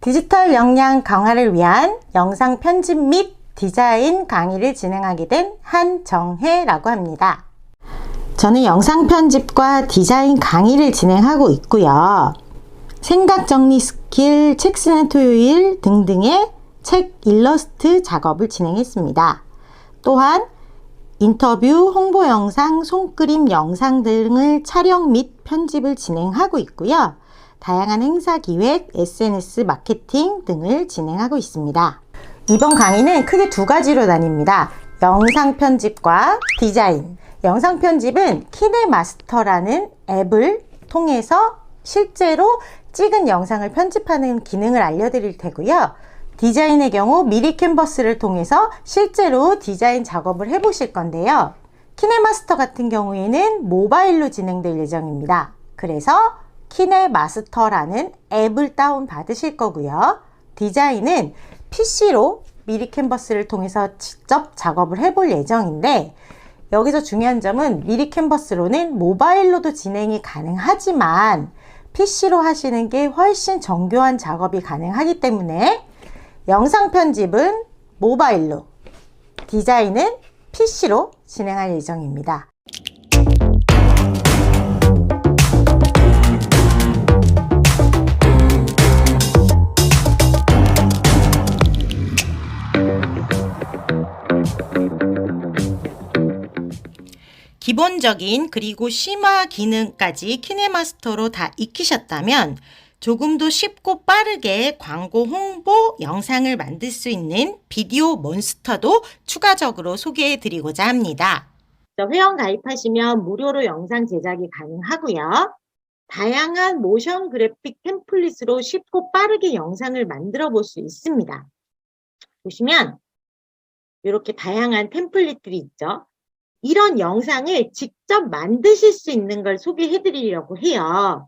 디지털 역량 강화를 위한 영상 편집 및 디자인 강의를 진행하게 된 한정혜라고 합니다. 저는 영상 편집과 디자인 강의를 진행하고 있고요. 생각 정리 스킬, 책 쓰는 토요일 등등의 책 일러스트 작업을 진행했습니다. 또한 인터뷰, 홍보 영상, 손그림 영상 등을 촬영 및 편집을 진행하고 있고요. 다양한 행사 기획, SNS 마케팅 등을 진행하고 있습니다. 이번 강의는 크게 두 가지로 나뉩니다. 영상 편집과 디자인. 영상 편집은 키네마스터라는 앱을 통해서 실제로 찍은 영상을 편집하는 기능을 알려드릴 테고요. 디자인의 경우 미리 캔버스를 통해서 실제로 디자인 작업을 해보실 건데요. 키네마스터 같은 경우에는 모바일로 진행될 예정입니다. 그래서 키네마스터라는 앱을 다운 받으실 거고요. 디자인은 PC로 미리 캔버스를 통해서 직접 작업을 해볼 예정인데, 여기서 중요한 점은 미리 캔버스로는 모바일로도 진행이 가능하지만 PC로 하시는 게 훨씬 정교한 작업이 가능하기 때문에 영상 편집은 모바일로, 디자인은 PC로 진행할 예정입니다. 기본적인 그리고 심화 기능까지 키네마스터로 다 익히셨다면 조금 더 쉽고 빠르게 광고 홍보 영상을 만들 수 있는 비디오 몬스터도 추가적으로 소개해 드리고자 합니다. 회원 가입하시면 무료로 영상 제작이 가능하고요. 다양한 모션 그래픽 템플릿으로 쉽고 빠르게 영상을 만들어 볼 수 있습니다. 보시면 이렇게 다양한 템플릿들이 있죠. 이런 영상을 직접 만드실 수 있는 걸 소개해 드리려고 해요.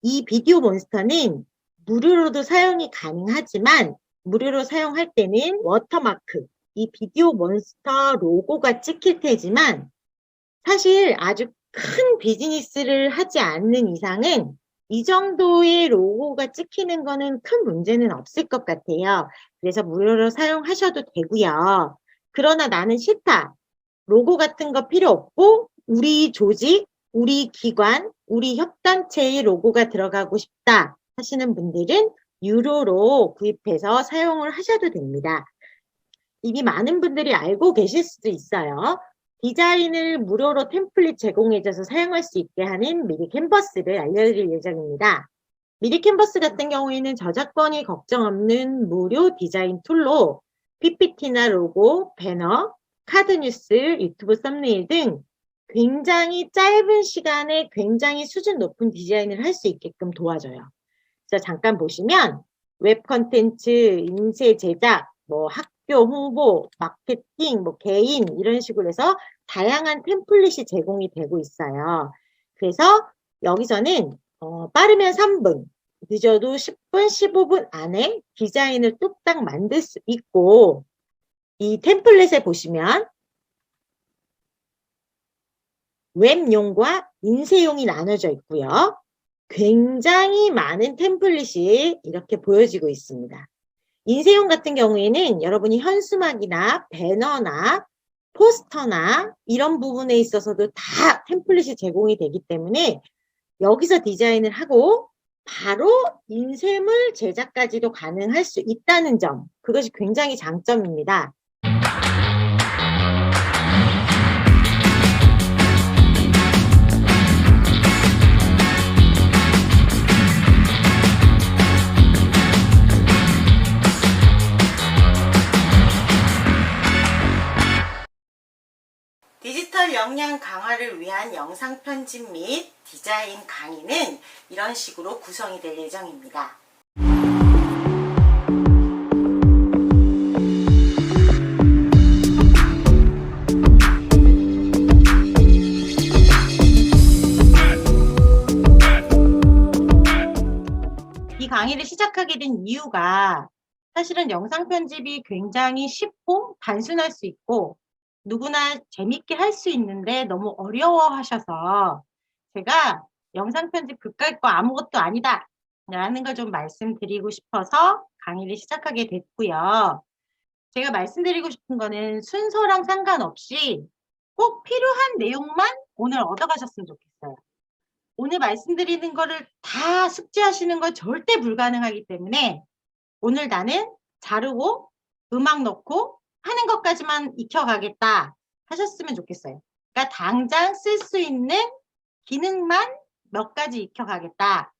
이 비디오 몬스터는 무료로도 사용이 가능하지만 무료로 사용할 때는 워터마크, 이 비디오 몬스터 로고가 찍힐 테지만 사실 아주 큰 비즈니스를 하지 않는 이상은 이 정도의 로고가 찍히는 거는 큰 문제는 없을 것 같아요. 그래서 무료로 사용하셔도 되고요. 그러나 나는 싫다. 로고 같은 거 필요 없고 우리 조직, 우리 기관, 우리 협단체의 로고가 들어가고 싶다 하시는 분들은 유료로 구입해서 사용을 하셔도 됩니다. 이미 많은 분들이 알고 계실 수도 있어요. 디자인을 무료로 템플릿 제공해줘서 사용할 수 있게 하는 미리 캔버스를 알려드릴 예정입니다. 미리 캔버스 같은 경우에는 저작권이 걱정 없는 무료 디자인 툴로 PPT나 로고, 배너, 카드 뉴스, 유튜브 썸네일 등 굉장히 짧은 시간에 굉장히 수준 높은 디자인을 할 수 있게끔 도와줘요. 그래서 잠깐 보시면 웹 컨텐츠, 인쇄 제작, 학교 홍보, 마케팅, 개인 이런 식으로 해서 다양한 템플릿이 제공이 되고 있어요. 그래서 여기서는 빠르면 3분, 늦어도 10분, 15분 안에 디자인을 뚝딱 만들 수 있고, 이 템플릿에 보시면 웹용과 인쇄용이 나눠져 있고요. 굉장히 많은 템플릿이 이렇게 보여지고 있습니다. 인쇄용 같은 경우에는 여러분이 현수막이나 배너나 포스터나 이런 부분에 있어서도 다 템플릿이 제공이 되기 때문에 여기서 디자인을 하고 바로 인쇄물 제작까지도 가능할 수 있다는 점, 그것이 굉장히 장점입니다. 디지털 역량 강화를 위한 영상 편집 및 디자인 강의는 이런 식으로 구성이 될 예정입니다. 이 강의를 시작하게 된 이유가 사실은 영상 편집이 굉장히 쉽고 단순할 수 있고 누구나 재밌게 할 수 있는데 너무 어려워하셔서 제가 영상 편집 그깟 거 아무것도 아니다. 라는 걸 좀 말씀드리고 싶어서 강의를 시작하게 됐고요. 제가 말씀드리고 싶은 거는 순서랑 상관없이 꼭 필요한 내용만 오늘 얻어가셨으면 좋겠어요. 오늘 말씀드리는 거를 다 숙지하시는 건 절대 불가능하기 때문에 오늘 나는 자르고 음악 넣고 하는 것까지만 익혀가겠다 하셨으면 좋겠어요. 그러니까 당장 쓸 수 있는 기능만 몇 가지 익혀가겠다.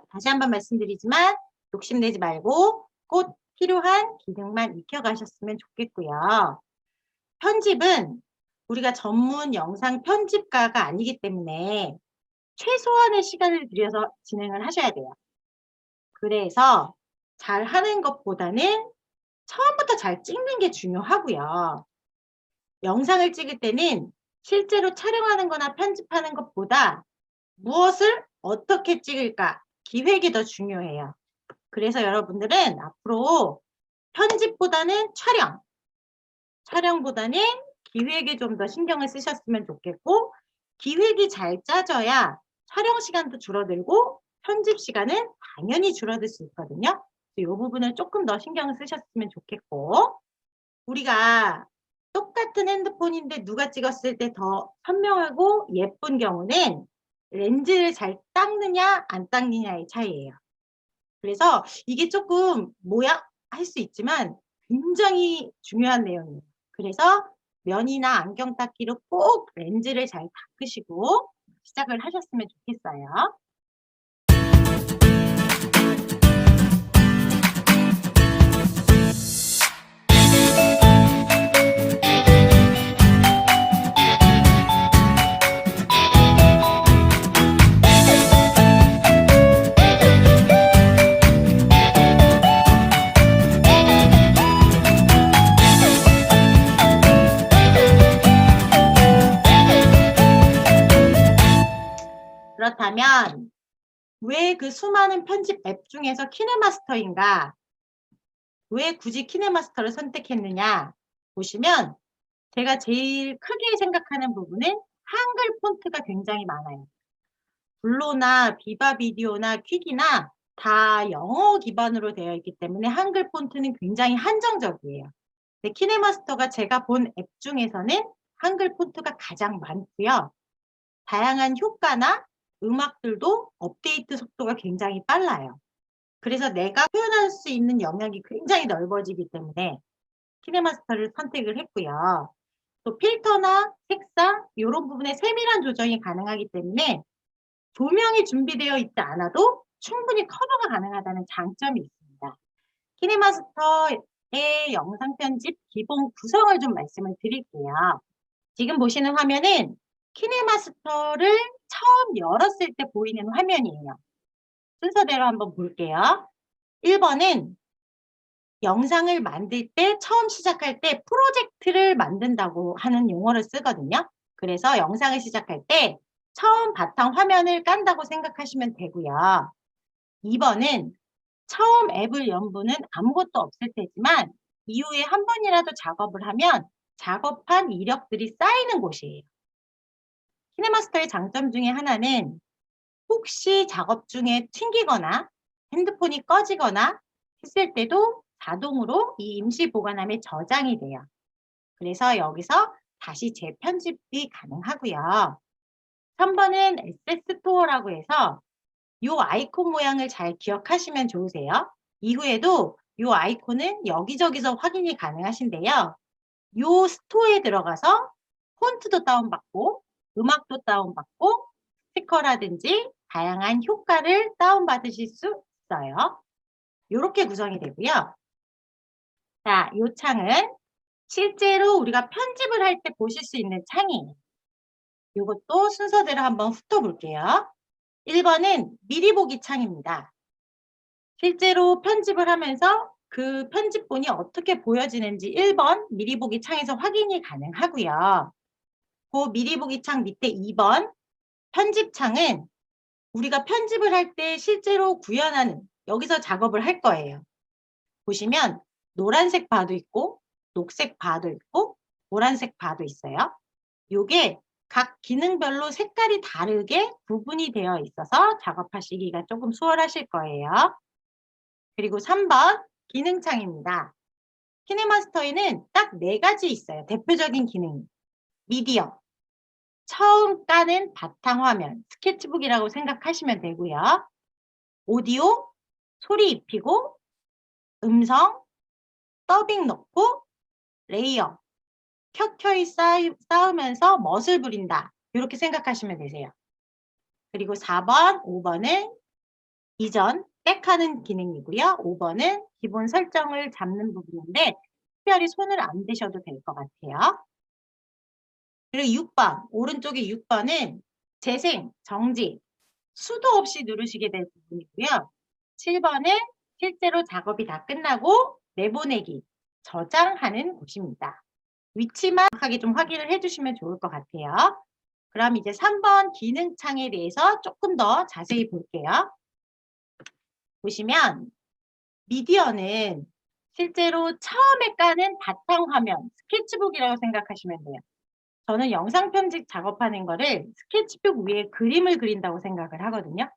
다시 한번 말씀드리지만 욕심내지 말고 꼭 필요한 기능만 익혀가셨으면 좋겠고요. 편집은 우리가 전문 영상 편집가가 아니기 때문에 최소한의 시간을 들여서 진행을 하셔야 돼요. 그래서 잘 하는 것보다는 처음부터 잘 찍는 게 중요하고요. 영상을 찍을 때는 실제로 촬영하는 거나 편집하는 것보다 무엇을 어떻게 찍을까 기획이 더 중요해요. 그래서 여러분들은 앞으로 편집보다는 촬영보다는 기획에 좀 더 신경을 쓰셨으면 좋겠고, 기획이 잘 짜져야 촬영 시간도 줄어들고 편집 시간은 당연히 줄어들 수 있거든요. 이 부분을 조금 더 신경을 쓰셨으면 좋겠고, 우리가 똑같은 핸드폰인데 누가 찍었을 때 더 선명하고 예쁜 경우는 렌즈를 잘 닦느냐 안 닦느냐의 차이예요. 그래서 이게 조금 할 수 있지만 굉장히 중요한 내용이에요. 그래서 면이나 안경 닦기로 꼭 렌즈를 잘 닦으시고 시작을 하셨으면 좋겠어요. 그렇다면 왜 그 수많은 편집 앱 중에서 키네마스터인가? 왜 굳이 키네마스터를 선택했느냐? 보시면 제가 제일 크게 생각하는 부분은 한글 폰트가 굉장히 많아요. 블로나 비바 비디오나 퀵이나 다 영어 기반으로 되어 있기 때문에 한글 폰트는 굉장히 한정적이에요. 근데 키네마스터가 제가 본 앱 중에서는 한글 폰트가 가장 많고요. 다양한 효과나 음악들도 업데이트 속도가 굉장히 빨라요. 그래서 내가 표현할 수 있는 영역이 굉장히 넓어지기 때문에 키네마스터를 선택을 했고요. 또 필터나 색상 이런 부분에 세밀한 조정이 가능하기 때문에 조명이 준비되어 있지 않아도 충분히 커버가 가능하다는 장점이 있습니다. 키네마스터의 영상 편집 기본 구성을 좀 말씀을 드릴게요. 지금 보시는 화면은 키네마스터를 처음 열었을 때 보이는 화면이에요. 순서대로 한번 볼게요. 1번은 영상을 만들 때 처음 시작할 때 프로젝트를 만든다고 하는 용어를 쓰거든요. 그래서 영상을 시작할 때 처음 바탕 화면을 깐다고 생각하시면 되고요. 2번은 처음 앱을 연 분은 아무것도 없을 테지만 이후에 한 번이라도 작업을 하면 작업한 이력들이 쌓이는 곳이에요. 키네마스터의 장점 중에 하나는 혹시 작업 중에 튕기거나 핸드폰이 꺼지거나 했을 때도 자동으로 이 임시 보관함에 저장이 돼요. 그래서 여기서 다시 재편집이 가능하고요. 3번은 에셋 스토어라고 해서 이 아이콘 모양을 잘 기억하시면 좋으세요. 이후에도 이 아이콘은 여기저기서 확인이 가능하신데요. 이 스토어에 들어가서 폰트도 다운받고 음악도 다운받고 스티커라든지 다양한 효과를 다운받으실 수 있어요. 이렇게 구성이 되고요. 자, 이 창은 실제로 우리가 편집을 할 때 보실 수 있는 창이에요. 이것도 순서대로 한번 훑어볼게요. 1번은 미리 보기 창입니다. 실제로 편집을 하면서 그 편집본이 어떻게 보여지는지 1번 미리 보기 창에서 확인이 가능하고요. 그 미리 보기 창 밑에 2번 편집창은 우리가 편집을 할 때 실제로 구현하는 여기서 작업을 할 거예요. 보시면 노란색 바도 있고 녹색 바도 있고 보라색 바도 있어요. 요게 각 기능별로 색깔이 다르게 구분이 되어 있어서 작업하시기가 조금 수월하실 거예요. 그리고 3번 기능창입니다. 키네마스터에는 딱 4가지 있어요. 대표적인 기능이. 미디어, 처음 까는 바탕화면, 스케치북이라고 생각하시면 되고요. 오디오, 소리 입히고, 음성, 더빙 넣고, 레이어, 켜켜이 쌓으면서 멋을 부린다. 이렇게 생각하시면 되세요. 그리고 4번, 5번은 이전, 백하는 기능이고요. 5번은 기본 설정을 잡는 부분인데 특별히 손을 안 대셔도 될 것 같아요. 그리고 6번, 오른쪽에 6번은 재생, 정지, 수도 없이 누르시게 될 부분이고요. 7번은 실제로 작업이 다 끝나고 내보내기, 저장하는 곳입니다. 위치만 정확하게 좀 확인을 해주시면 좋을 것 같아요. 그럼 이제 3번 기능창에 대해서 조금 더 자세히 볼게요. 보시면 미디어는 실제로 처음에 까는 바탕화면, 스케치북이라고 생각하시면 돼요. 저는 영상 편집 작업하는 거를 스케치북 위에 그림을 그린다고 생각을 하거든요.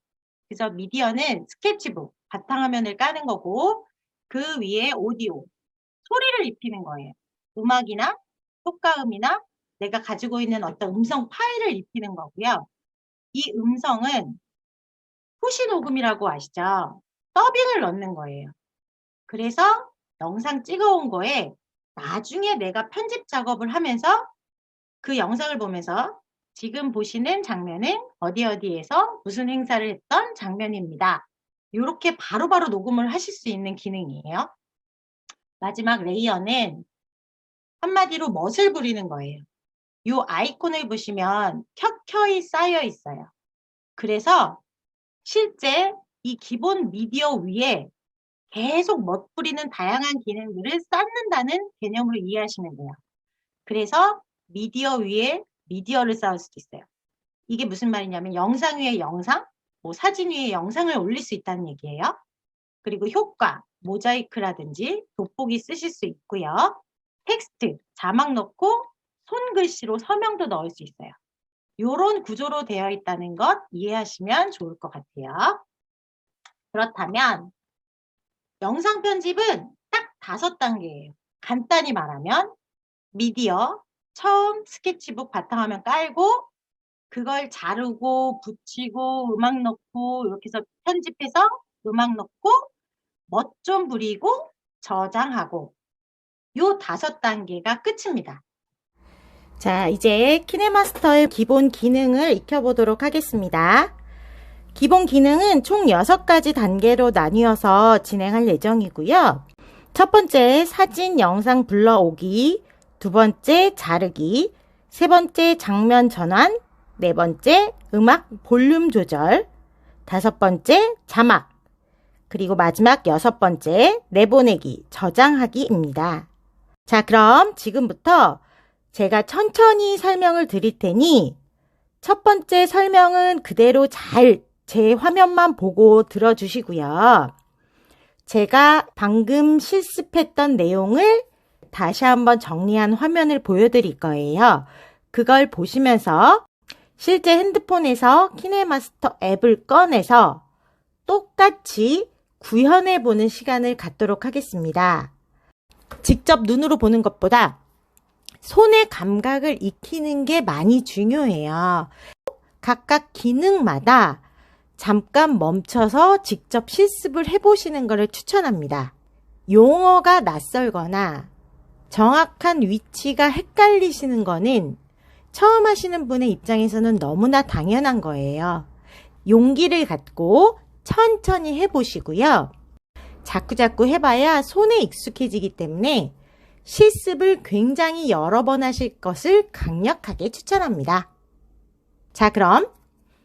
그래서 미디어는 스케치북, 바탕화면을 까는 거고 그 위에 오디오, 소리를 입히는 거예요. 음악이나 효과음이나 내가 가지고 있는 어떤 음성 파일을 입히는 거고요. 이 음성은 푸시 녹음이라고 아시죠? 더빙을 넣는 거예요. 그래서 영상 찍어온 거에 나중에 내가 편집 작업을 하면서 그 영상을 보면서 지금 보시는 장면은 어디에서 무슨 행사를 했던 장면입니다. 이렇게 바로바로 녹음을 하실 수 있는 기능이에요. 마지막 레이어는 한마디로 멋을 부리는 거예요. 이 아이콘을 보시면 켜켜이 쌓여 있어요. 그래서 실제 이 기본 미디어 위에 계속 멋부리는 다양한 기능들을 쌓는다는 개념으로 이해하시면 돼요. 그래서 미디어 위에 미디어를 쌓을 수도 있어요. 이게 무슨 말이냐면 영상 위에 영상, 사진 위에 영상을 올릴 수 있다는 얘기예요. 그리고 효과, 모자이크라든지 돋보기 쓰실 수 있고요. 텍스트, 자막 넣고 손글씨로 서명도 넣을 수 있어요. 이런 구조로 되어 있다는 것 이해하시면 좋을 것 같아요. 그렇다면 영상 편집은 딱 5단계예요. 간단히 말하면 미디어, 처음 스케치북 바탕화면 깔고 그걸 자르고 붙이고 음악 넣고 이렇게 해서 편집해서 음악 넣고 멋 좀 부리고 저장하고 요 5단계가 끝입니다. 자, 이제 키네마스터의 기본 기능을 익혀보도록 하겠습니다. 기본 기능은 총 6가지 단계로 나뉘어서 진행할 예정이고요. 첫 번째, 사진, 영상 불러오기. 두 번째, 자르기. 세 번째, 장면 전환. 네 번째, 음악 볼륨 조절. 5번째, 자막. 그리고 마지막 6번째, 내보내기, 저장하기입니다. 자, 그럼 지금부터 제가 천천히 설명을 드릴 테니 첫 번째 설명은 그대로 잘 제 화면만 보고 들어주시고요. 제가 방금 실습했던 내용을 다시 한번 정리한 화면을 보여드릴 거예요. 그걸 보시면서 실제 핸드폰에서 키네마스터 앱을 꺼내서 똑같이 구현해보는 시간을 갖도록 하겠습니다. 직접 눈으로 보는 것보다 손의 감각을 익히는 게 많이 중요해요. 각각 기능마다 잠깐 멈춰서 직접 실습을 해보시는 것을 추천합니다. 용어가 낯설거나 정확한 위치가 헷갈리시는 거는 처음 하시는 분의 입장에서는 너무나 당연한 거예요. 용기를 갖고 천천히 해보시고요. 자꾸자꾸 해봐야 손에 익숙해지기 때문에 실습을 굉장히 여러 번 하실 것을 강력하게 추천합니다. 자, 그럼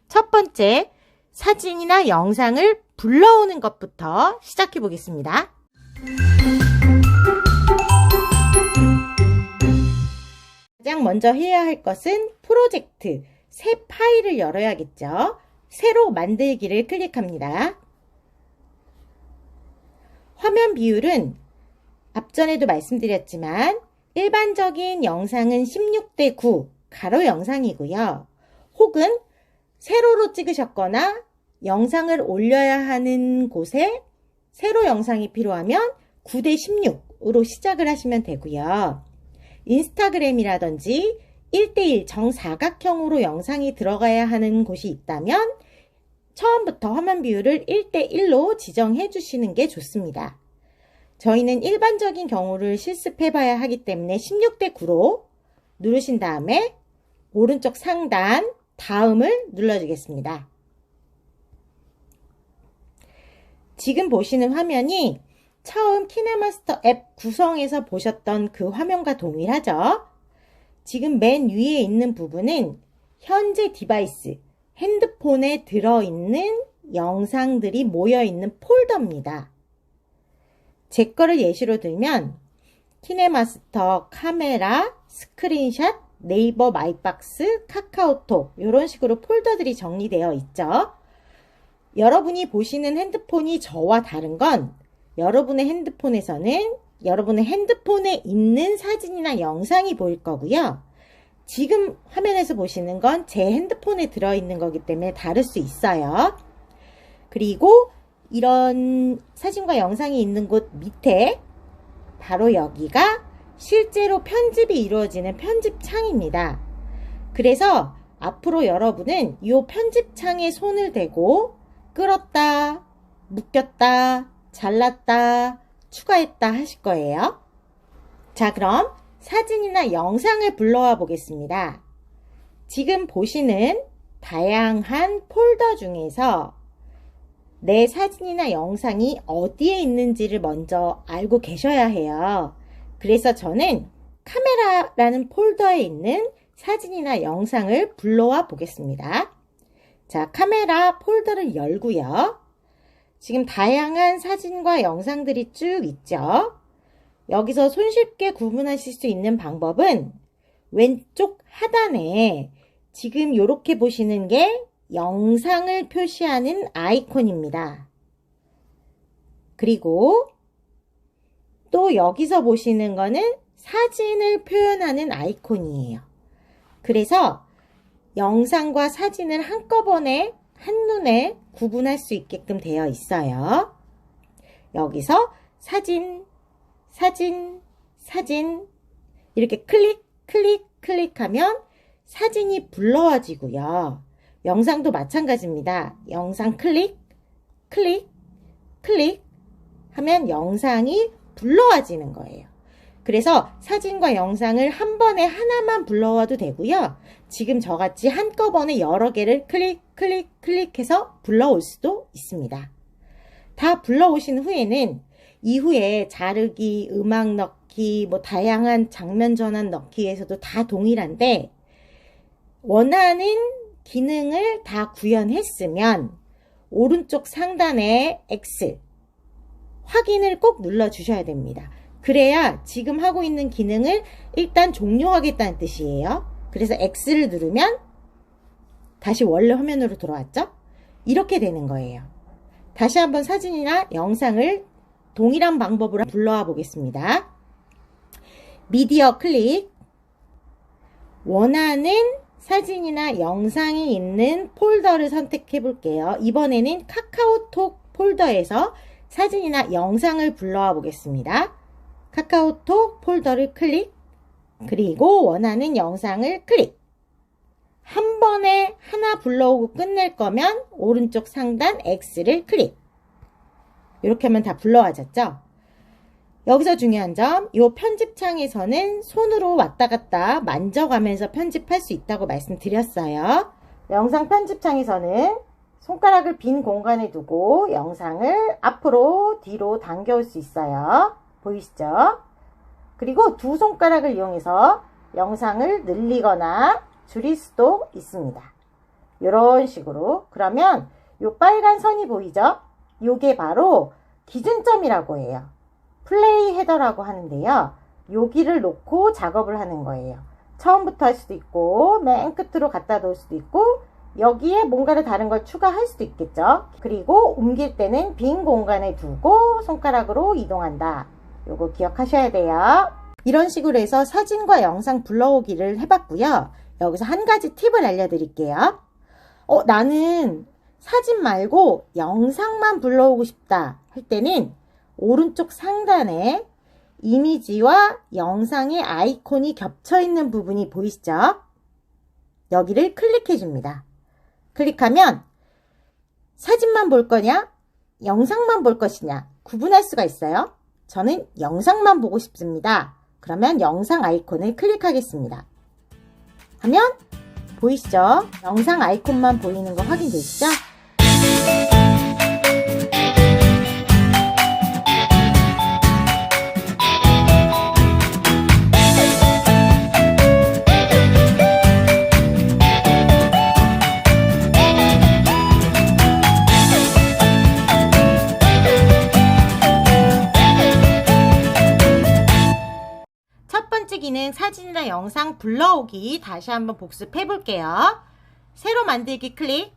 첫 번째 사진이나 영상을 불러오는 것부터 시작해 보겠습니다. 가장 먼저 해야 할 것은 프로젝트, 새 파일을 열어야겠죠. 새로 만들기를 클릭합니다. 화면 비율은 앞전에도 말씀드렸지만 일반적인 영상은 16대 9 가로 영상이고요. 혹은 세로로 찍으셨거나 영상을 올려야 하는 곳에 세로 영상이 필요하면 9대 16으로 시작을 하시면 되고요. 인스타그램이라든지 1대1 정사각형으로 영상이 들어가야 하는 곳이 있다면 처음부터 화면 비율을 1대1로 지정해 주시는 게 좋습니다. 저희는 일반적인 경우를 실습해 봐야 하기 때문에 16대 9로 누르신 다음에 오른쪽 상단 다음을 눌러주겠습니다. 지금 보시는 화면이 처음 키네마스터 앱 구성에서 보셨던 그 화면과 동일하죠? 지금 맨 위에 있는 부분은 현재 디바이스, 핸드폰에 들어있는 영상들이 모여있는 폴더입니다. 제 거를 예시로 들면 키네마스터, 카메라, 스크린샷, 네이버 마이박스, 카카오톡 이런 식으로 폴더들이 정리되어 있죠. 여러분이 보시는 핸드폰이 저와 다른 건 여러분의 핸드폰에서는 여러분의 핸드폰에 있는 사진이나 영상이 보일 거고요. 지금 화면에서 보시는 건 제 핸드폰에 들어있는 거기 때문에 다를 수 있어요. 그리고 이런 사진과 영상이 있는 곳 밑에 바로 여기가 실제로 편집이 이루어지는 편집창입니다. 그래서 앞으로 여러분은 이 편집창에 손을 대고 끌었다, 묶였다, 잘랐다, 추가했다 하실 거예요. 자, 그럼 사진이나 영상을 불러와 보겠습니다. 지금 보시는 다양한 폴더 중에서 내 사진이나 영상이 어디에 있는지를 먼저 알고 계셔야 해요. 그래서 저는 카메라라는 폴더에 있는 사진이나 영상을 불러와 보겠습니다. 자, 카메라 폴더를 열고요. 지금 다양한 사진과 영상들이 쭉 있죠. 여기서 손쉽게 구분하실 수 있는 방법은 왼쪽 하단에 지금 이렇게 보시는 게 영상을 표시하는 아이콘입니다. 그리고 또 여기서 보시는 거는 사진을 표현하는 아이콘이에요. 그래서 영상과 사진을 한꺼번에 한눈에 구분할 수 있게끔 되어 있어요. 여기서 사진, 사진, 사진 이렇게 클릭, 클릭, 클릭하면 사진이 불러와지고요. 영상도 마찬가지입니다. 영상 클릭, 클릭, 클릭 하면 영상이 불러와지는 거예요. 그래서 사진과 영상을 한 번에 하나만 불러와도 되고요. 지금 저같이 한꺼번에 여러 개를 클릭, 클릭, 클릭해서 불러올 수도 있습니다. 다 불러오신 후에는 이후에 자르기, 음악 넣기, 뭐 다양한 장면 전환 넣기에서도 다 동일한데 원하는 기능을 다 구현했으면 오른쪽 상단에 X 확인을 꼭 눌러주셔야 됩니다. 그래야 지금 하고 있는 기능을 일단 종료하겠다는 뜻이에요. 그래서 X를 누르면 다시 원래 화면으로 돌아왔죠? 이렇게 되는 거예요. 다시 한번 사진이나 영상을 동일한 방법으로 불러와 보겠습니다. 미디어 클릭, 원하는 사진이나 영상이 있는 폴더를 선택해 볼게요. 이번에는 카카오톡 폴더에서 사진이나 영상을 불러와 보겠습니다. 카카오톡 폴더를 클릭, 그리고 원하는 영상을 클릭. 한 번에 하나 불러오고 끝낼 거면 오른쪽 상단 X를 클릭. 이렇게 하면 다 불러와졌죠? 여기서 중요한 점, 이 편집창에서는 손으로 왔다 갔다 만져가면서 편집할 수 있다고 말씀드렸어요. 영상 편집창에서는 손가락을 빈 공간에 두고 영상을 앞으로 뒤로 당겨올 수 있어요. 보이시죠? 그리고 두 손가락을 이용해서 영상을 늘리거나 줄일 수도 있습니다. 이런 식으로. 그러면 이 빨간 선이 보이죠? 이게 바로 기준점이라고 해요. 플레이 헤더라고 하는데요. 여기를 놓고 작업을 하는 거예요. 처음부터 할 수도 있고 맨 끝으로 갖다 놓을 수도 있고 여기에 뭔가를 다른 걸 추가할 수도 있겠죠. 그리고 옮길 때는 빈 공간에 두고 손가락으로 이동한다. 요거 기억하셔야 돼요. 이런 식으로 해서 사진과 영상 불러오기를 해봤고요. 여기서 한 가지 팁을 알려드릴게요. 나는 사진 말고 영상만 불러오고 싶다 할 때는 오른쪽 상단에 이미지와 영상의 아이콘이 겹쳐있는 부분이 보이시죠? 여기를 클릭해 줍니다. 클릭하면 사진만 볼 거냐, 영상만 볼 것이냐 구분할 수가 있어요. 저는 영상만 보고 싶습니다. 그러면 영상 아이콘을 클릭하겠습니다. 하면 보이시죠? 영상 아이콘만 보이는 거 확인되시죠? 첫 번째 기능 사진이나 영상 불러오기 다시 한번 복습해 볼게요. 새로 만들기 클릭,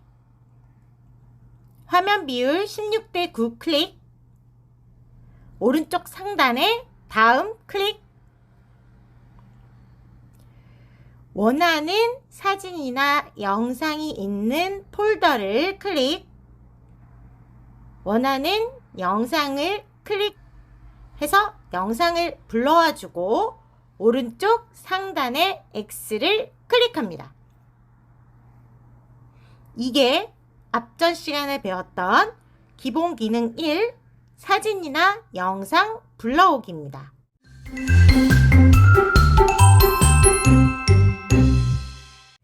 화면 비율 16:9 클릭, 오른쪽 상단에 다음 클릭, 원하는 사진이나 영상이 있는 폴더를 클릭, 원하는 영상을 클릭해서 영상을 불러와 주고 오른쪽 상단에 X를 클릭합니다. 이게 앞전 시간에 배웠던 기본 기능 1, 사진이나 영상 불러오기입니다.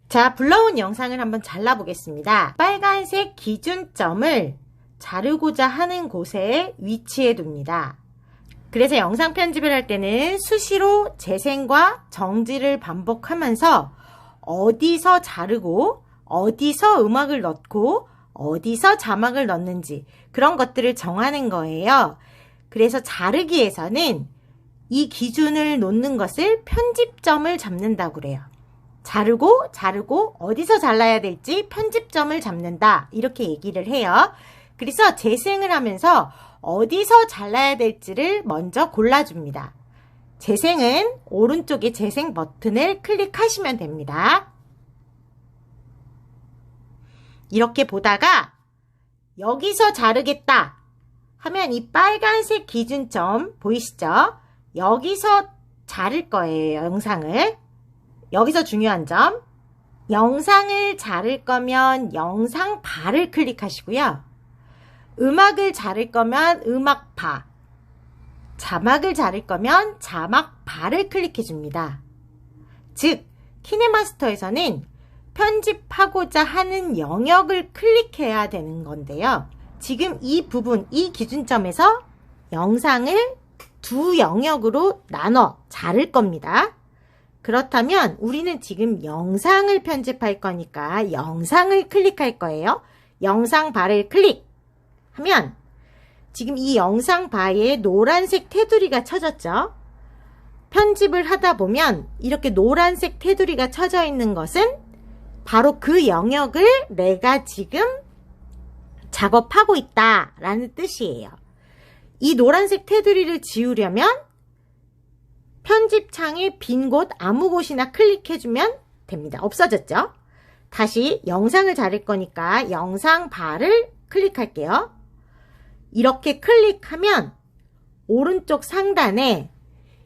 자, 불러온 영상을 한번 잘라보겠습니다. 빨간색 기준점을 자르고자 하는 곳에 위치해 둡니다. 그래서 영상 편집을 할 때는 수시로 재생과 정지를 반복하면서 어디서 자르고 어디서 음악을 넣고 어디서 자막을 넣는지 그런 것들을 정하는 거예요. 그래서 자르기에서는 이 기준을 놓는 것을 편집점을 잡는다고 그래요. 자르고 어디서 잘라야 될지 편집점을 잡는다 이렇게 얘기를 해요. 그래서 재생을 하면서 어디서 잘라야 될지를 먼저 골라줍니다. 재생은 오른쪽에 재생 버튼을 클릭하시면 됩니다. 이렇게 보다가 여기서 자르겠다 하면 이 빨간색 기준점 보이시죠? 여기서 자를 거예요, 영상을. 여기서 중요한 점, 영상을 자를 거면 영상 바를 클릭하시고요. 음악을 자를 거면 음악 바, 자막을 자를 거면 자막 바를 클릭해 줍니다. 즉, 키네마스터에서는 편집하고자 하는 영역을 클릭해야 되는 건데요. 지금 이 부분, 이 기준점에서 영상을 두 영역으로 나눠 자를 겁니다. 그렇다면 우리는 지금 영상을 편집할 거니까 영상을 클릭할 거예요. 영상 바를 클릭! 하면 지금 이 영상 바에 노란색 테두리가 쳐졌죠. 편집을 하다 보면 이렇게 노란색 테두리가 쳐져 있는 것은 바로 그 영역을 내가 지금 작업하고 있다 라는 뜻이에요. 이 노란색 테두리를 지우려면 편집창의 빈 곳 아무 곳이나 클릭해주면 됩니다. 없어졌죠? 다시 영상을 자를 거니까 영상 바를 클릭할게요. 이렇게 클릭하면 오른쪽 상단에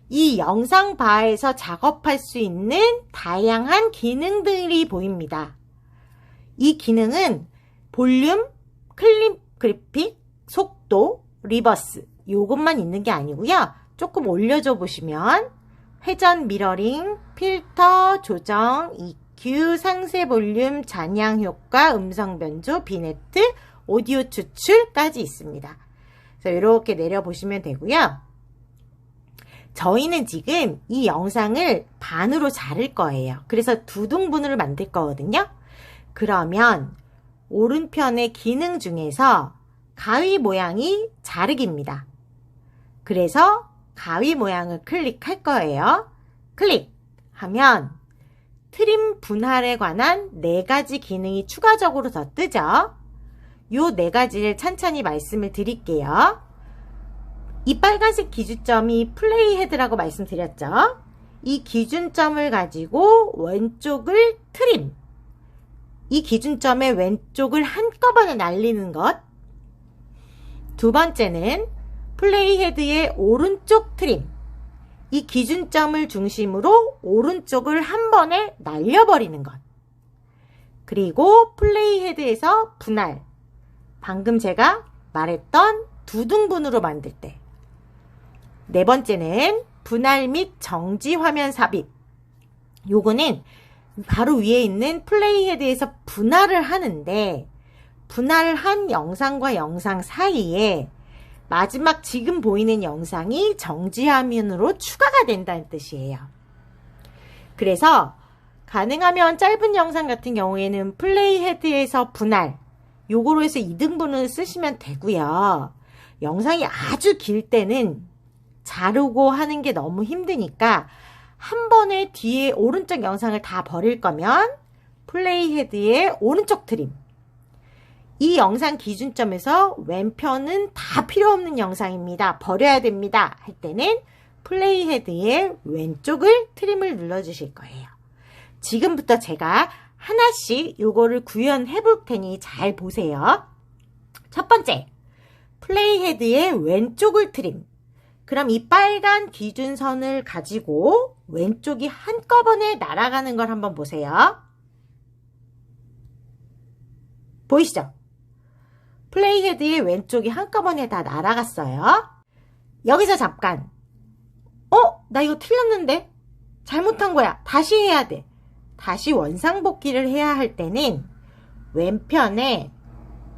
이 영상 바에서 작업할 수 있는 다양한 기능들이 보입니다. 이 기능은 볼륨, 클립 그래픽, 속도, 리버스 요것만 있는 게 아니고요. 조금 올려줘 보시면 회전 미러링, 필터, 조정, EQ, 상세 볼륨, 잔향 효과, 음성 변조, 비네트, 오디오 추출까지 있습니다. 그래서 이렇게 내려보시면 되고요. 저희는 지금 이 영상을 반으로 자를 거예요. 그래서 두 등분으로 만들 거거든요. 그러면 오른편의 기능 중에서 가위 모양이 자르기입니다. 그래서 가위 모양을 클릭할 거예요. 클릭하면 트림 분할에 관한 4가지 기능이 추가적으로 더 뜨죠. 요 4가지를 천천히 말씀을 드릴게요. 이 빨간색 기준점이 플레이 헤드라고 말씀드렸죠. 이 기준점을 가지고 왼쪽을 트림, 이 기준점의 왼쪽을 한꺼번에 날리는 것. 두 번째는 플레이 헤드의 오른쪽 트림, 이 기준점을 중심으로 오른쪽을 한 번에 날려버리는 것. 그리고 플레이 헤드에서 분할, 방금 제가 말했던 두 등분으로 만들 때. 네 번째는 분할 및 정지 화면 삽입. 요거는 바로 위에 있는 플레이 헤드에서 분할을 하는데, 분할한 영상과 영상 사이에 마지막 지금 보이는 영상이 정지 화면으로 추가가 된다는 뜻이에요. 그래서 가능하면 짧은 영상 같은 경우에는 플레이 헤드에서 분할, 요거로 해서 2등분을 쓰시면 되고요. 영상이 아주 길 때는 자르고 하는 게 너무 힘드니까 한 번에 뒤에 오른쪽 영상을 다 버릴 거면 플레이 헤드의 오른쪽 트림, 이 영상 기준점에서 왼편은 다 필요 없는 영상입니다, 버려야 됩니다 할 때는 플레이 헤드의 왼쪽을 트림을 눌러주실 거예요. 지금부터 제가 하나씩 요거를 구현해 볼 테니 잘 보세요. 첫 번째, 플레이 헤드의 왼쪽을 트림. 그럼 이 빨간 기준선을 가지고 왼쪽이 한꺼번에 날아가는 걸 한번 보세요. 보이시죠? 플레이 헤드의 왼쪽이 한꺼번에 다 날아갔어요. 여기서 잠깐, 나 이거 틀렸는데? 잘못한 거야. 다시 해야 돼. 다시 원상복귀를 해야 할 때는 왼편에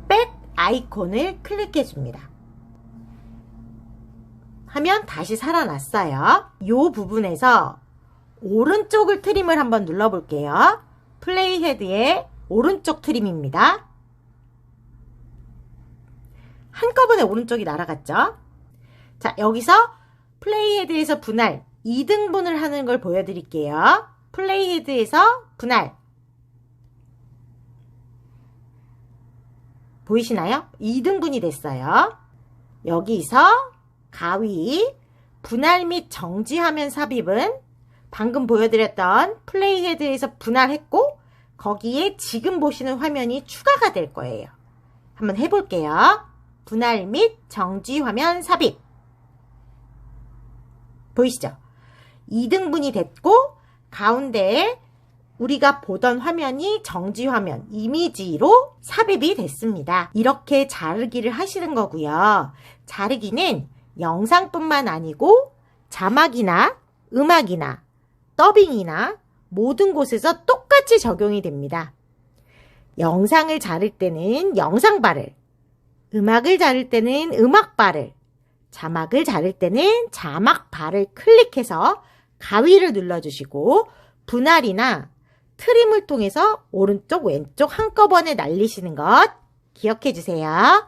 백 아이콘을 클릭해 줍니다. 하면 다시 살아났어요. 이 부분에서 오른쪽을 트림을 한번 눌러볼게요. 플레이 헤드의 오른쪽 트림입니다. 한꺼번에 오른쪽이 날아갔죠. 자, 여기서 플레이 헤드에서 분할, 2등분을 하는 걸 보여드릴게요. 플레이 헤드에서 분할. 보이시나요? 2등분이 됐어요. 여기서 가위, 분할 및 정지화면 삽입은 방금 보여드렸던 플레이 헤드에서 분할했고 거기에 지금 보시는 화면이 추가가 될 거예요. 한번 해볼게요. 분할 및 정지화면 삽입. 보이시죠? 2등분이 됐고 가운데에 우리가 보던 화면이 정지화면, 이미지로 삽입이 됐습니다. 이렇게 자르기를 하시는 거고요. 자르기는 영상뿐만 아니고 자막이나 음악이나 더빙이나 모든 곳에서 똑같이 적용이 됩니다. 영상을 자를 때는 영상바를, 음악을 자를 때는 음악바를, 자막을 자를 때는 자막바를 클릭해서 가위를 눌러주시고 분할이나 트림을 통해서 오른쪽 왼쪽 한꺼번에 날리시는 것 기억해 주세요.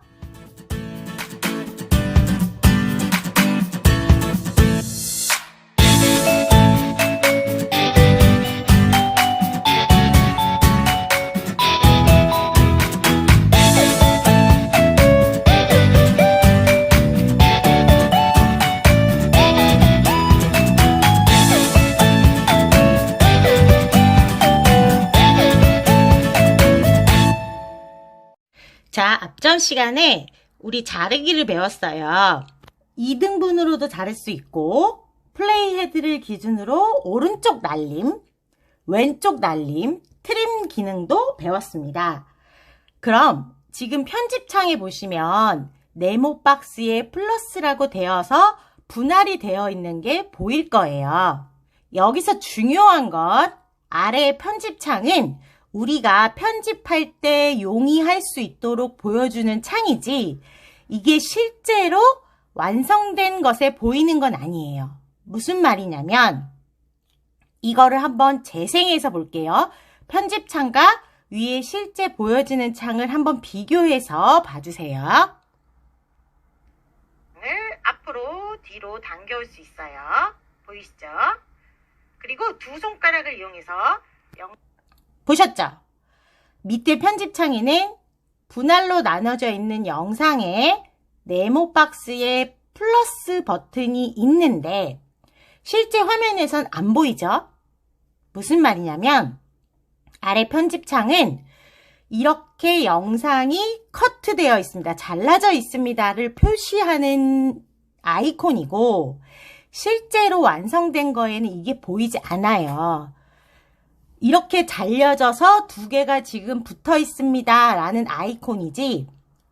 자, 앞전 시간에 우리 자르기를 배웠어요. 2등분으로도 자를 수 있고 플레이 헤드를 기준으로 오른쪽 날림, 왼쪽 날림, 트림 기능도 배웠습니다. 그럼 지금 편집창에 보시면 네모 박스에 플러스라고 되어서 분할이 되어 있는 게 보일 거예요. 여기서 중요한 것, 아래 편집창은 우리가 편집할 때 용이할 수 있도록 보여주는 창이지 이게 실제로 완성된 것에 보이는 건 아니에요. 무슨 말이냐면 이거를 한번 재생해서 볼게요. 편집창과 위에 실제 보여지는 창을 한번 비교해서 봐주세요. 앞으로 뒤로 당겨올 수 있어요. 보이시죠? 그리고 두 손가락을 이용해서 보셨죠? 밑에 편집창에는 분할로 나눠져 있는 영상에 네모 박스에 플러스 버튼이 있는데 실제 화면에선 안 보이죠? 무슨 말이냐면 아래 편집창은 이렇게 영상이 커트되어 있습니다. 잘라져 있습니다를 표시하는 아이콘이고 실제로 완성된 거에는 이게 보이지 않아요. 이렇게 잘려져서 두 개가 지금 붙어 있습니다 라는 아이콘이지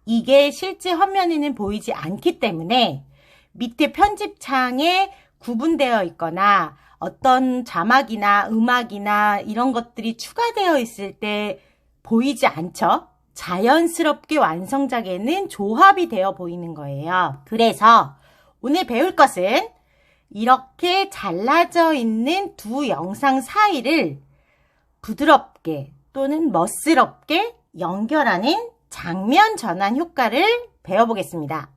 이게 실제 화면에는 보이지 않기 때문에 밑에 편집창에 구분되어 있거나 어떤 자막이나 음악이나 이런 것들이 추가되어 있을 때 보이지 않죠? 자연스럽게 완성작에는 조합이 되어 보이는 거예요. 그래서 오늘 배울 것은 이렇게 잘라져 있는 두 영상 사이를 부드럽게 또는 멋스럽게 연결하는 장면 전환 효과를 배워보겠습니다.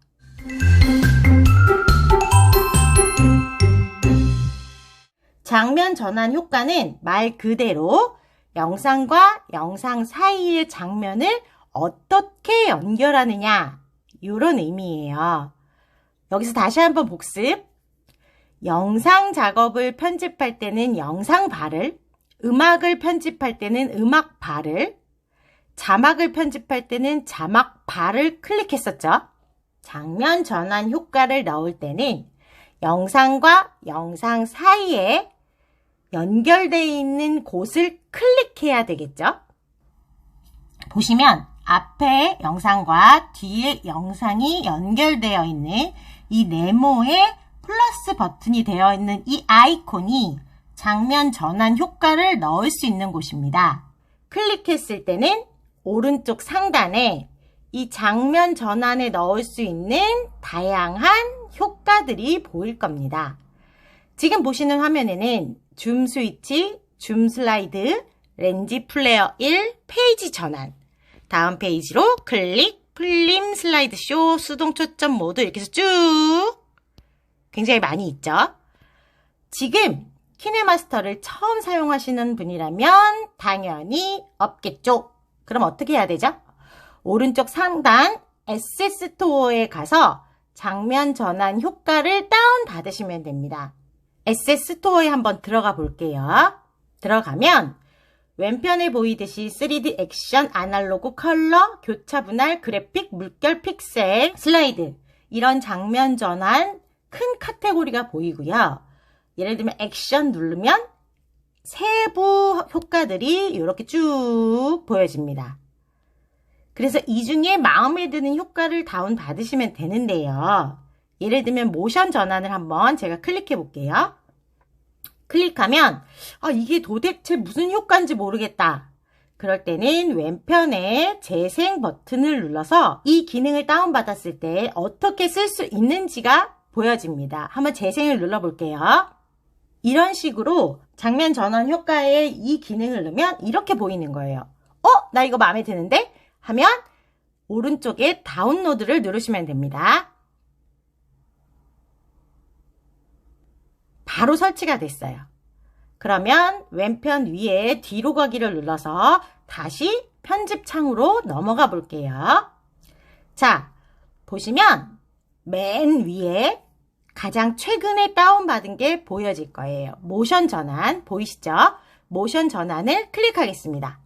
장면 전환 효과는 말 그대로 영상과 영상 사이의 장면을 어떻게 연결하느냐 이런 의미예요. 여기서 다시 한번 복습. 영상 작업을 편집할 때는 영상 발을, 음악을 편집할 때는 음악 발을, 자막을 편집할 때는 자막 발을 클릭했었죠. 장면 전환 효과를 넣을 때는 영상과 영상 사이에 연결되어 있는 곳을 클릭해야 되겠죠. 보시면 앞에 영상과 뒤에 영상이 연결되어 있는 이 네모에 플러스 버튼이 되어 있는 이 아이콘이 장면 전환 효과를 넣을 수 있는 곳입니다. 클릭했을 때는 오른쪽 상단에 이 장면 전환에 넣을 수 있는 다양한 효과들이 보일 겁니다. 지금 보시는 화면에는 줌 스위치, 줌 슬라이드, 렌즈 플레이어 1, 페이지 전환, 다음 페이지로 클릭, 플림, 슬라이드 쇼, 수동 초점 모드 이렇게 해서 쭉 굉장히 많이 있죠. 지금 키네마스터를 처음 사용하시는 분이라면 당연히 없겠죠. 그럼 어떻게 해야 되죠? 오른쪽 상단 에셋 스토어에 가서 장면 전환 효과를 다운 받으시면 됩니다. 에셋 스토어에 한번 들어가 볼게요. 들어가면 왼편에 보이듯이 3D 액션, 아날로그, 컬러, 교차 분할, 그래픽, 물결, 픽셀, 슬라이드 이런 장면 전환 큰 카테고리가 보이고요. 예를 들면 액션 누르면 세부 효과들이 이렇게 쭉 보여집니다. 그래서 이 중에 마음에 드는 효과를 다운 받으시면 되는데요. 예를 들면 모션 전환을 한번 제가 클릭해 볼게요. 클릭하면 이게 도대체 무슨 효과인지 모르겠다. 그럴 때는 왼편에 재생 버튼을 눌러서 이 기능을 다운받았을 때 어떻게 쓸 수 있는지가 보여집니다. 한번 재생을 눌러볼게요. 이런 식으로 장면 전환 효과에 이 기능을 넣으면 이렇게 보이는 거예요. 나 이거 마음에 드는데? 하면 오른쪽에 다운로드를 누르시면 됩니다. 바로 설치가 됐어요. 그러면 왼편 위에 뒤로 가기를 눌러서 다시 편집 창으로 넘어가 볼게요. 자, 보시면 맨 위에 가장 최근에 다운받은 게 보여질 거예요. 모션 전환 보이시죠? 모션 전환을 클릭하겠습니다.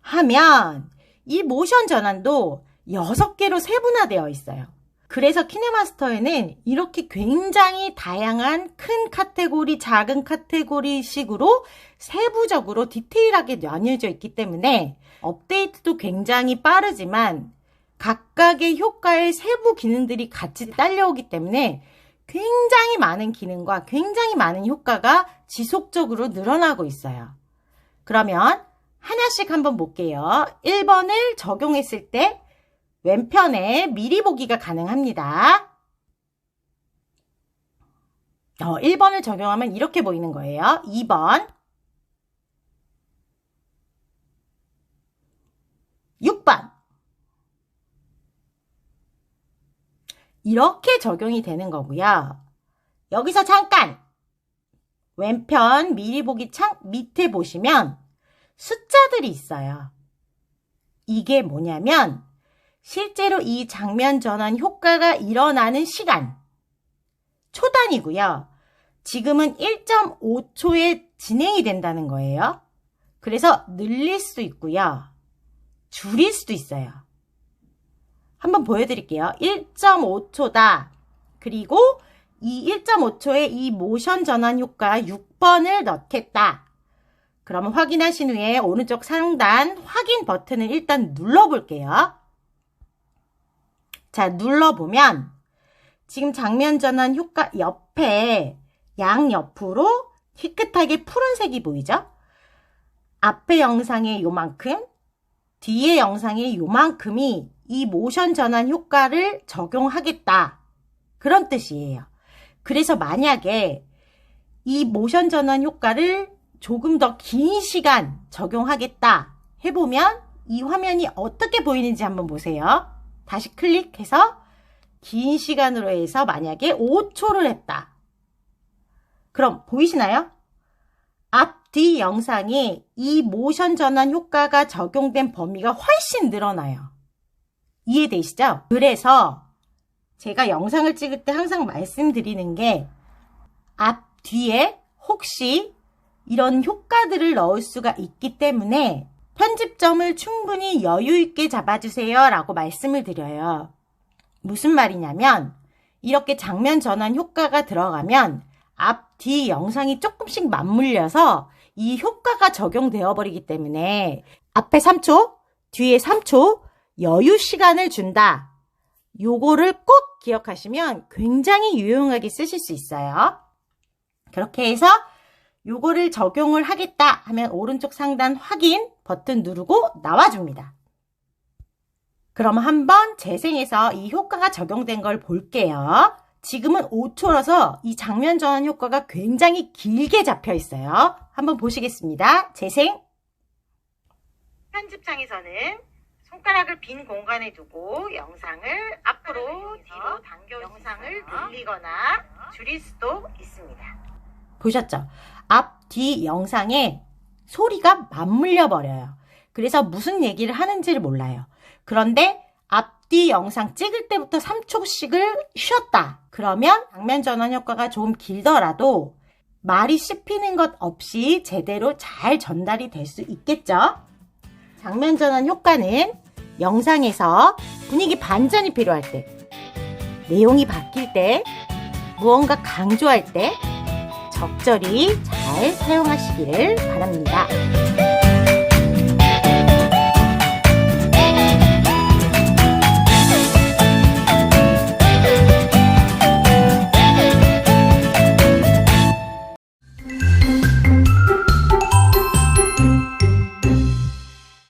하면 이 모션 전환도 6개로 세분화되어 있어요. 그래서 키네마스터에는 이렇게 굉장히 다양한 큰 카테고리, 작은 카테고리 식으로 세부적으로 디테일하게 나뉘어져 있기 때문에 업데이트도 굉장히 빠르지만 각각의 효과의 세부 기능들이 같이 딸려오기 때문에 굉장히 많은 기능과 굉장히 많은 효과가 지속적으로 늘어나고 있어요. 그러면 하나씩 한번 볼게요. 1번을 적용했을 때 왼편에 미리 보기가 가능합니다. 1번을 적용하면 이렇게 보이는 거예요. 2번, 6번 이렇게 적용이 되는 거고요. 여기서 잠깐! 왼편 미리 보기 창 밑에 보시면 숫자들이 있어요. 이게 뭐냐면 실제로 이 장면 전환 효과가 일어나는 시간, 초단이고요. 지금은 1.5초에 진행이 된다는 거예요. 그래서 늘릴 수 있고요. 줄일 수도 있어요. 한번 보여드릴게요. 1.5초다. 그리고 이 1.5초에 이 모션 전환 효과 6번을 넣겠다. 그러면 확인하신 후에 오른쪽 상단 확인 버튼을 일단 눌러볼게요. 자, 눌러보면 지금 장면 전환 효과 옆에 양옆으로 희끗하게 푸른색이 보이죠? 앞에 영상의 요만큼, 뒤에 영상의 요만큼이 이 모션 전환 효과를 적용하겠다. 그런 뜻이에요. 그래서 만약에 이 모션 전환 효과를 조금 더 긴 시간 적용하겠다 해보면 이 화면이 어떻게 보이는지 한번 보세요. 다시 클릭해서 긴 시간으로 해서 만약에 5초를 했다. 그럼 보이시나요? 앞, 뒤 영상에 이 모션 전환 효과가 적용된 범위가 훨씬 늘어나요. 이해되시죠? 그래서 제가 영상을 찍을 때 항상 말씀드리는 게 앞, 뒤에 혹시 이런 효과들을 넣을 수가 있기 때문에 편집점을 충분히 여유 있게 잡아주세요 라고 말씀을 드려요. 무슨 말이냐면 이렇게 장면 전환 효과가 들어가면 앞, 뒤 영상이 조금씩 맞물려서 이 효과가 적용되어 버리기 때문에 앞에 3초, 뒤에 3초 여유 시간을 준다. 요거를 꼭 기억하시면 굉장히 유용하게 쓰실 수 있어요. 그렇게 해서 요거를 적용을 하겠다 하면 오른쪽 상단 확인 버튼 누르고 나와줍니다. 그럼 한번 재생해서 이 효과가 적용된 걸 볼게요. 지금은 5초라서 이 장면 전환 효과가 굉장히 길게 잡혀 있어요. 한번 보시겠습니다. 재생. 편집창에서는 손가락을 빈 공간에 두고 영상을 앞으로 뒤로 당겨 영상을 늘리거나 줄일 수도 있습니다. 보셨죠? 앞, 뒤 영상에 소리가 맞물려 버려요. 그래서 무슨 얘기를 하는지를 몰라요. 그런데 앞뒤 영상 찍을 때부터 3초씩을 쉬었다. 그러면 장면 전환 효과가 좀 길더라도 말이 씹히는 것 없이 제대로 잘 전달이 될 수 있겠죠? 장면 전환 효과는 영상에서 분위기 반전이 필요할 때, 내용이 바뀔 때, 무언가 강조할 때 적절히 잘 사용하시기를 바랍니다.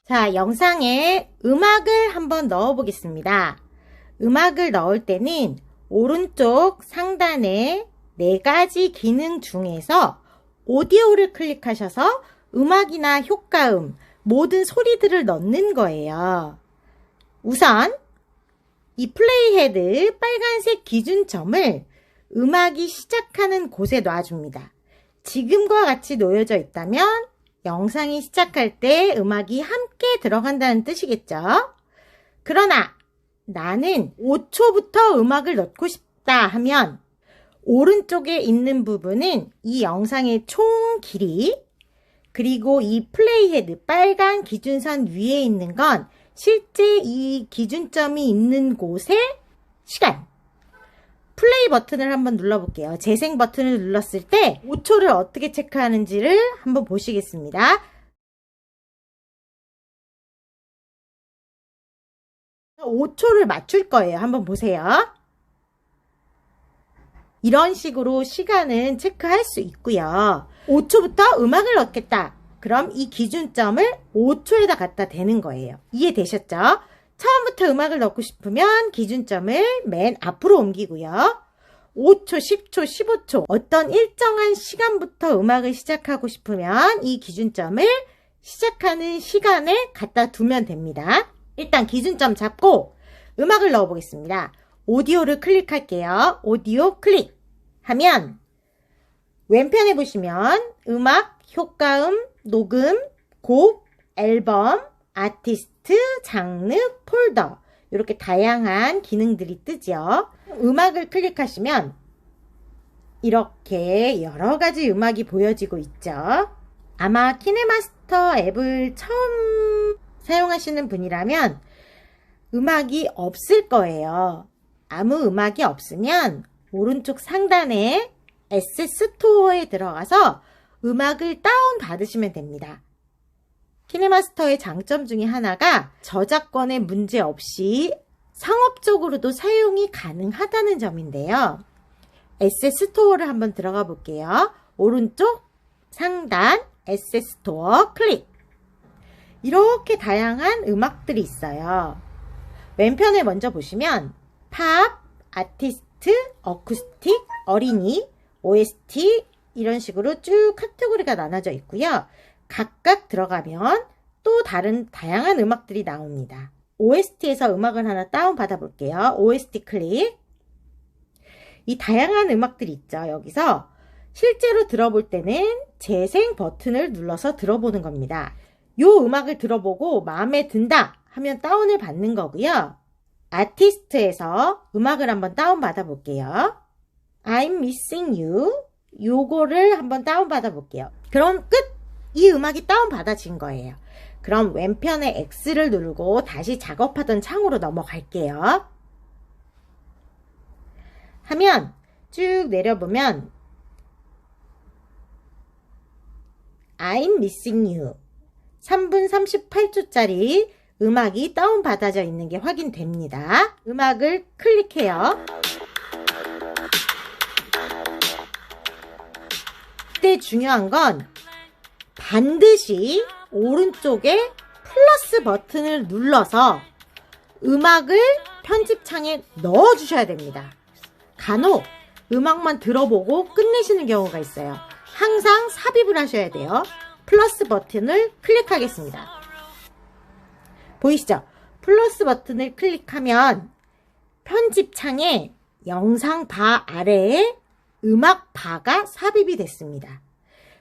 자, 영상에 음악을 한번 넣어 보겠습니다. 음악을 넣을 때는 오른쪽 상단에 4가지 기능 중에서 오디오를 클릭하셔서 음악이나 효과음, 모든 소리들을 넣는 거예요. 우선 이 플레이헤드 빨간색 기준점을 음악이 시작하는 곳에 놔줍니다. 지금과 같이 놓여져 있다면 영상이 시작할 때 음악이 함께 들어간다는 뜻이겠죠? 그러나 나는 5초부터 음악을 넣고 싶다 하면 오른쪽에 있는 부분은 이 영상의 총 길이, 그리고 이 플레이헤드 빨간 기준선 위에 있는 건 실제 이 기준점이 있는 곳의 시간. 플레이 버튼을 한번 눌러볼게요. 재생 버튼을 눌렀을 때 5초를 어떻게 체크하는지를 한번 보시겠습니다. 5초를 맞출 거예요. 한번 보세요. 이런 식으로 시간은 체크할 수 있고요. 5초부터 음악을 넣겠다. 그럼 이 기준점을 5초에다 갖다 대는 거예요. 이해되셨죠? 처음부터 음악을 넣고 싶으면 기준점을 맨 앞으로 옮기고요. 5초, 10초, 15초 어떤 일정한 시간부터 음악을 시작하고 싶으면 이 기준점을 시작하는 시간에 갖다 두면 됩니다. 일단 기준점 잡고 음악을 넣어 보겠습니다. 오디오를 클릭할게요. 오디오 클릭 하면 왼편에 보시면 음악, 효과음, 녹음, 곡, 앨범, 아티스트, 장르, 폴더 이렇게 다양한 기능들이 뜨죠. 음악을 클릭하시면 이렇게 여러 가지 음악이 보여지고 있죠. 아마 키네마스터 앱을 처음 사용하시는 분이라면 음악이 없을 거예요. 아무 음악이 없으면 오른쪽 상단에 에셋스토어에 들어가서 음악을 다운받으시면 됩니다. 키네마스터의 장점 중에 하나가 저작권에 문제 없이 상업적으로도 사용이 가능하다는 점인데요. 에셋스토어를 한번 들어가 볼게요. 오른쪽 상단 에셋스토어 클릭. 이렇게 다양한 음악들이 있어요. 왼편에 먼저 보시면 팝, 아티스트, 어쿠스틱, 어린이, OST 이런 식으로 쭉 카테고리가 나눠져 있고요. 각각 들어가면 또 다른 다양한 음악들이 나옵니다. OST에서 음악을 하나 다운받아 볼게요. OST 클릭. 이 다양한 음악들이 있죠. 여기서 실제로 들어볼 때는 재생 버튼을 눌러서 들어보는 겁니다. 이 음악을 들어보고 마음에 든다 하면 다운을 받는 거고요. 아티스트에서 음악을 한번 다운받아 볼게요. I'm Missing You 요거를 한번 다운받아 볼게요. 그럼 끝! 이 음악이 다운받아진 거예요. 그럼 왼편에 X를 누르고 다시 작업하던 창으로 넘어갈게요. 하면 쭉 내려보면 I'm Missing You 3분 38초짜리 음악이 다운받아져 있는 게 확인됩니다. 음악을 클릭해요. 이때 중요한 건 반드시 오른쪽에 플러스 버튼을 눌러서 음악을 편집창에 넣어 주셔야 됩니다. 간혹 음악만 들어보고 끝내시는 경우가 있어요. 항상 삽입을 하셔야 돼요. 플러스 버튼을 클릭하겠습니다. 보이시죠? 플러스 버튼을 클릭하면 편집창에 영상 바 아래에 음악 바가 삽입이 됐습니다.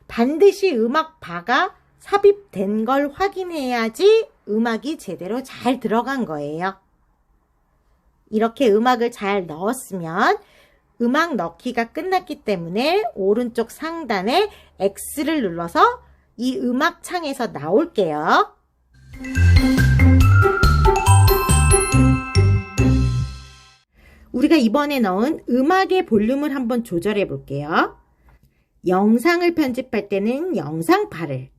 반드시 음악 바가 삽입된 걸 확인해야지 음악이 제대로 잘 들어간 거예요. 이렇게 음악을 잘 넣었으면 음악 넣기가 끝났기 때문에 오른쪽 상단에 X를 눌러서 이 음악 창에서 나올게요. 우리가 이번에 넣은 음악의 볼륨을 한번 조절해 볼게요. 영상을 편집할 때는 영상바를,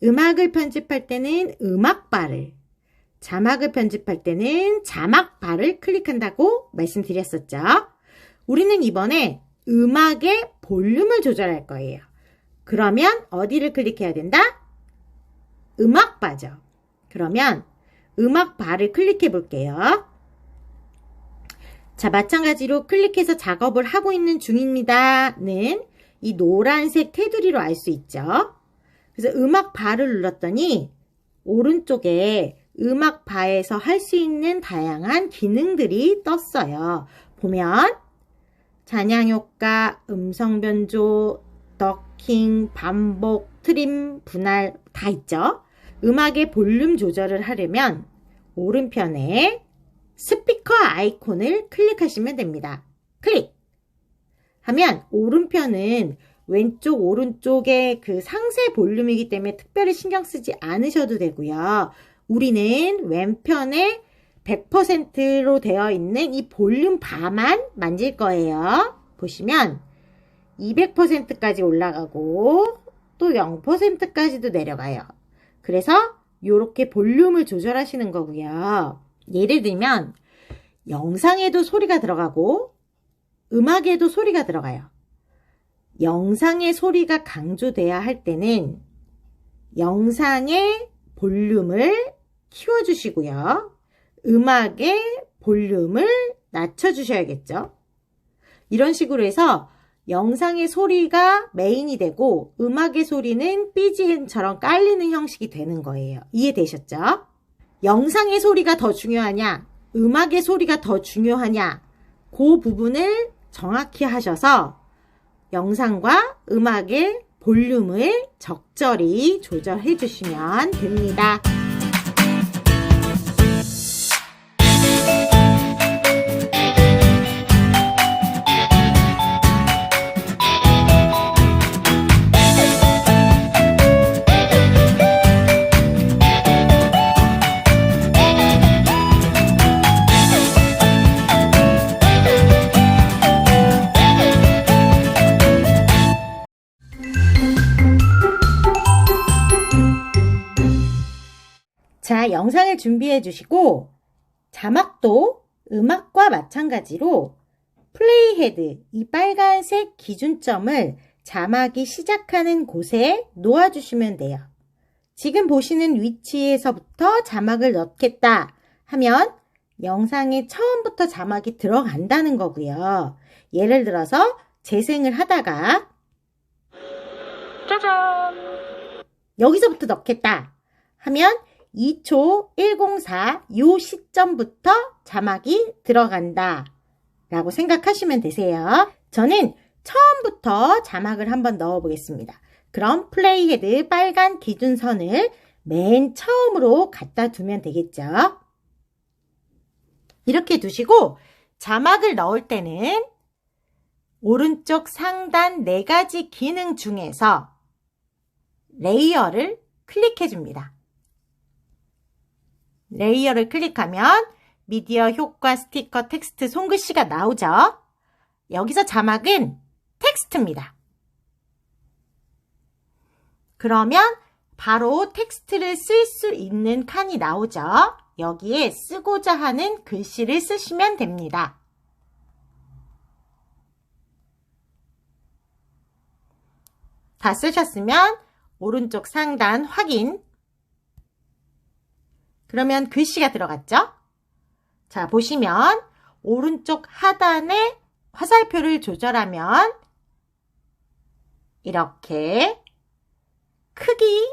음악을 편집할 때는 음악바를, 자막을 편집할 때는 자막바를 클릭한다고 말씀드렸었죠. 우리는 이번에 음악의 볼륨을 조절할 거예요. 그러면 어디를 클릭해야 된다? 음악바죠. 그러면 음악바를 클릭해 볼게요. 자, 마찬가지로 클릭해서 작업을 하고 있는 중입니다는 이 노란색 테두리로 알 수 있죠. 그래서 음악바를 눌렀더니 오른쪽에 음악바에서 할 수 있는 다양한 기능들이 떴어요. 보면 잔향효과, 음성변조, 더킹, 반복, 트림, 분할 다 있죠. 음악의 볼륨 조절을 하려면 오른편에 스피커 아이콘을 클릭하시면 됩니다. 클릭! 하면 오른편은 왼쪽 오른쪽의 그 상세 볼륨이기 때문에 특별히 신경 쓰지 않으셔도 되고요. 우리는 왼편에 100%로 되어 있는 이 볼륨 바만 만질 거예요. 보시면 200%까지 올라가고 또 0%까지도 내려가요. 그래서 이렇게 볼륨을 조절하시는 거고요. 예를 들면 영상에도 소리가 들어가고 음악에도 소리가 들어가요. 영상의 소리가 강조돼야 할 때는 영상의 볼륨을 키워주시고요. 음악의 볼륨을 낮춰주셔야겠죠. 이런 식으로 해서 영상의 소리가 메인이 되고 음악의 소리는 BGM처럼 깔리는 형식이 되는 거예요. 이해되셨죠? 영상의 소리가 더 중요하냐, 음악의 소리가 더 중요하냐, 그 부분을 정확히 하셔서 영상과 음악의 볼륨을 적절히 조절해 주시면 됩니다. 자, 영상을 준비해 주시고 자막도 음악과 마찬가지로 플레이헤드, 이 빨간색 기준점을 자막이 시작하는 곳에 놓아주시면 돼요. 지금 보시는 위치에서부터 자막을 넣겠다 하면 영상에 처음부터 자막이 들어간다는 거고요. 예를 들어서 재생을 하다가 짜잔! 여기서부터 넣겠다 하면 2초 104 요 시점부터 자막이 들어간다 라고 생각하시면 되세요. 저는 처음부터 자막을 한번 넣어 보겠습니다. 그럼 플레이헤드 빨간 기준선을 맨 처음으로 갖다 두면 되겠죠. 이렇게 두시고 자막을 넣을 때는 오른쪽 상단 4가지 기능 중에서 레이어를 클릭해 줍니다. 레이어를 클릭하면 미디어 효과 스티커 텍스트 손글씨가 나오죠. 여기서 자막은 텍스트입니다. 그러면 바로 텍스트를 쓸 수 있는 칸이 나오죠. 여기에 쓰고자 하는 글씨를 쓰시면 됩니다. 다 쓰셨으면 오른쪽 상단 확인. 그러면 글씨가 들어갔죠? 자, 보시면 오른쪽 하단에 화살표를 조절하면 이렇게 크기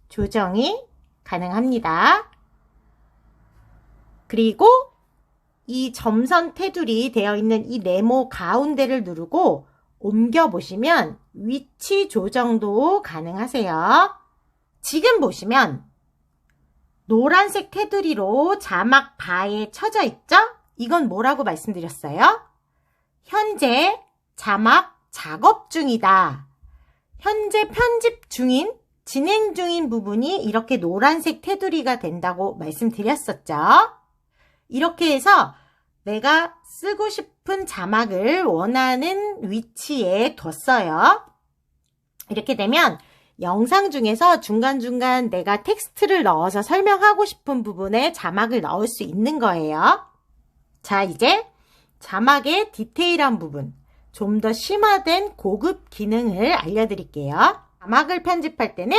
조정이 가능합니다. 그리고 이 점선 테두리 되어 있는 이 네모 가운데를 누르고 옮겨 보시면 위치 조정도 가능하세요. 지금 보시면 노란색 테두리로 자막 바에 쳐져 있죠? 이건 뭐라고 말씀드렸어요? 현재 자막 작업 중이다. 현재 편집 중인, 진행 중인 부분이 이렇게 노란색 테두리가 된다고 말씀드렸었죠? 이렇게 해서 내가 쓰고 싶은 자막을 원하는 위치에 뒀어요. 이렇게 되면 영상 중에서 중간중간 내가 텍스트를 넣어서 설명하고 싶은 부분에 자막을 넣을 수 있는 거예요. 자, 이제 자막의 디테일한 부분, 좀 더 심화된 고급 기능을 알려드릴게요. 자막을 편집할 때는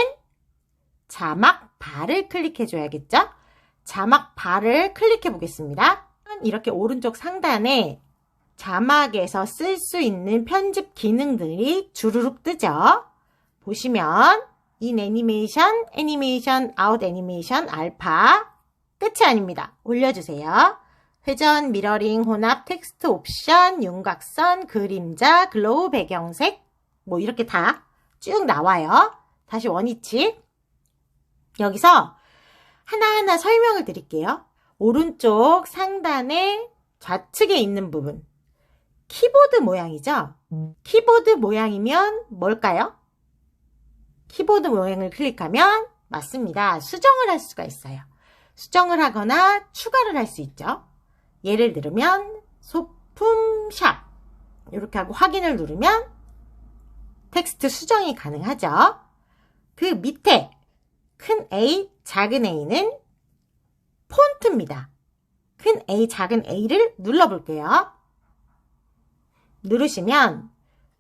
자막 바를 클릭해 줘야겠죠? 자막 바를 클릭해 보겠습니다. 이렇게 오른쪽 상단에 자막에서 쓸 수 있는 편집 기능들이 주르륵 뜨죠? 보시면 인 애니메이션, 애니메이션, 아웃 애니메이션, 알파 끝이 아닙니다. 올려주세요. 회전, 미러링, 혼합, 텍스트 옵션, 윤곽선, 그림자, 글로우 배경색 뭐 이렇게 다 쭉 나와요. 다시 원위치. 여기서 하나하나 설명을 드릴게요. 오른쪽 상단에 좌측에 있는 부분 키보드 모양이죠? 키보드 모양이면 뭘까요? 키보드 모양을 클릭하면 맞습니다. 수정을 할 수가 있어요. 수정을 하거나 추가를 할 수 있죠. 예를 들면 소품 샵 이렇게 하고 확인을 누르면 텍스트 수정이 가능하죠. 그 밑에 큰 A, 작은 A는 폰트입니다. 큰 A, 작은 A를 눌러볼게요. 누르시면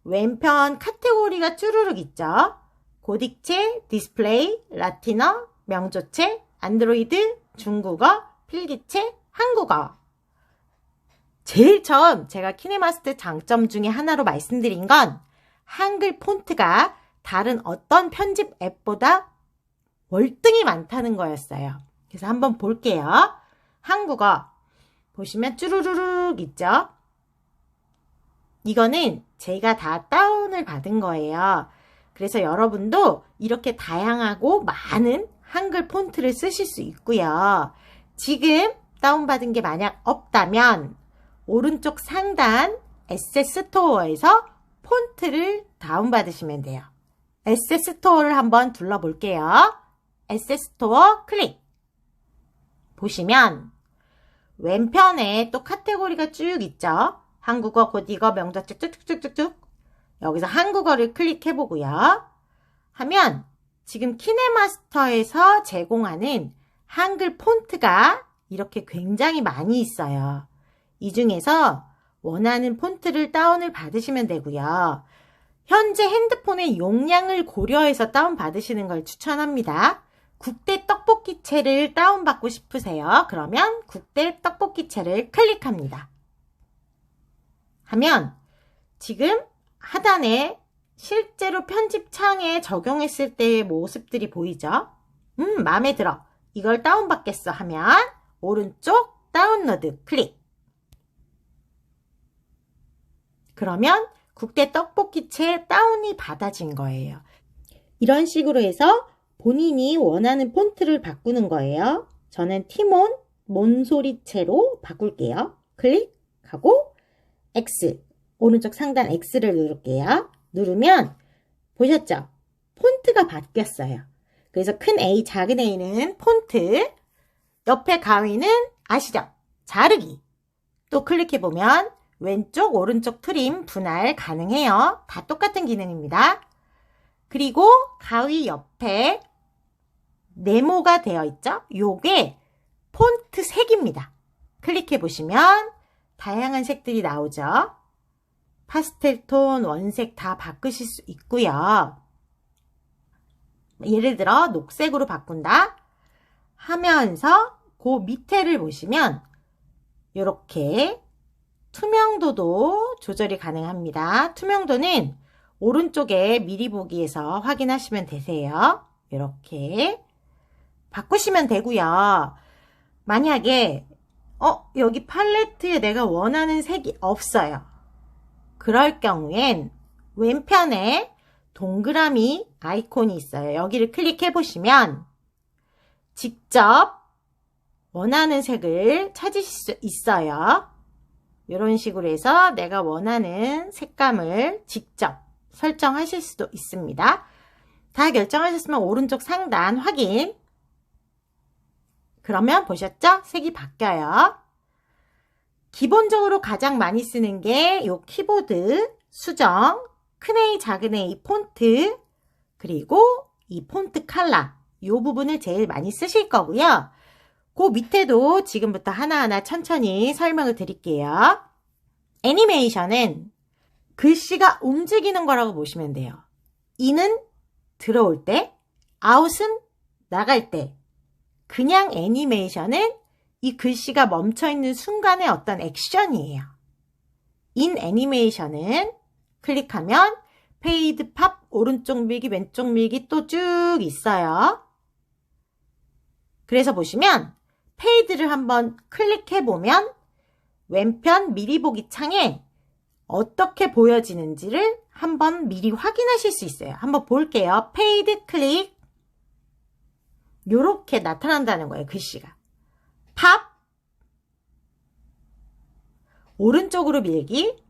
왼편 카테고리가 쭈루룩 있죠. 고딕체, 디스플레이, 라틴어, 명조체, 안드로이드, 중국어, 필기체, 한국어. 제일 처음 제가 키네마스터 장점 중에 하나로 말씀드린 건 한글 폰트가 다른 어떤 편집 앱보다 월등히 많다는 거였어요. 그래서 한번 볼게요. 한국어 보시면 쭈루루룩 있죠? 이거는 제가 다 다운을 받은 거예요. 그래서 여러분도 이렇게 다양하고 많은 한글 폰트를 쓰실 수 있고요. 지금 다운받은 게 만약 없다면 오른쪽 상단 에셋 스토어에서 폰트를 다운받으시면 돼요. 에셋 스토어를 한번 둘러볼게요. 에셋 스토어 클릭. 보시면 왼편에 또 카테고리가 쭉 있죠. 한국어, 곧이거, 명작 쭉쭉쭉쭉쭉. 여기서 한국어를 클릭해 보고요. 하면 지금 키네마스터에서 제공하는 한글 폰트가 이렇게 굉장히 많이 있어요. 이 중에서 원하는 폰트를 다운을 받으시면 되고요. 현재 핸드폰의 용량을 고려해서 다운받으시는 걸 추천합니다. 국대 떡볶이채를 다운받고 싶으세요. 그러면 국대 떡볶이채를 클릭합니다. 하면 지금 하단에 실제로 편집창에 적용했을 때의 모습들이 보이죠? 마음에 들어. 이걸 다운받겠어 하면 오른쪽 다운로드 클릭. 그러면 국대 떡볶이채 다운이 받아진 거예요. 이런 식으로 해서 본인이 원하는 폰트를 바꾸는 거예요. 저는 티몬 몬소리채로 바꿀게요. 클릭하고 X, 오른쪽 상단 X를 누를게요. 누르면 보셨죠? 폰트가 바뀌었어요. 그래서 큰 A, 작은 A는 폰트, 옆에 가위는 아시죠? 자르기. 또 클릭해보면 왼쪽, 오른쪽 트림, 분할 가능해요. 다 똑같은 기능입니다. 그리고 가위 옆에 네모가 되어 있죠? 요게 폰트 색입니다. 클릭해 보시면 다양한 색들이 나오죠? 파스텔 톤, 원색 다 바꾸실 수 있고요. 예를 들어 녹색으로 바꾼다 하면서 그 밑에를 보시면 이렇게 투명도도 조절이 가능합니다. 투명도는 오른쪽에 미리 보기에서 확인하시면 되세요. 이렇게 바꾸시면 되고요. 만약에 여기 팔레트에 내가 원하는 색이 없어요. 그럴 경우엔 왼편에 동그라미 아이콘이 있어요. 여기를 클릭해 보시면 직접 원하는 색을 찾으실 수 있어요. 이런 식으로 해서 내가 원하는 색감을 직접 설정하실 수도 있습니다. 다 결정하셨으면 오른쪽 상단 확인. 그러면 보셨죠? 색이 바뀌어요. 기본적으로 가장 많이 쓰는 게 이 키보드 수정, 큰 A, 작은 A 폰트, 그리고 이 폰트 컬러, 이 부분을 제일 많이 쓰실 거고요. 그 밑에도 지금부터 하나하나 천천히 설명을 드릴게요. 애니메이션은 글씨가 움직이는 거라고 보시면 돼요. in은 들어올 때, out은 나갈 때, 그냥 애니메이션은 이 글씨가 멈춰있는 순간의 어떤 액션이에요. in 애니메이션은 클릭하면 페이드 팝 오른쪽 밀기 왼쪽 밀기 또 쭉 있어요. 그래서 보시면 페이드를 한번 클릭해 보면 왼편 미리 보기 창에 어떻게 보여지는지를 한번 미리 확인하실 수 있어요. 한번 볼게요. 페이드 클릭. 요렇게 나타난다는 거예요. 글씨가. 팝. 오른쪽으로 밀기.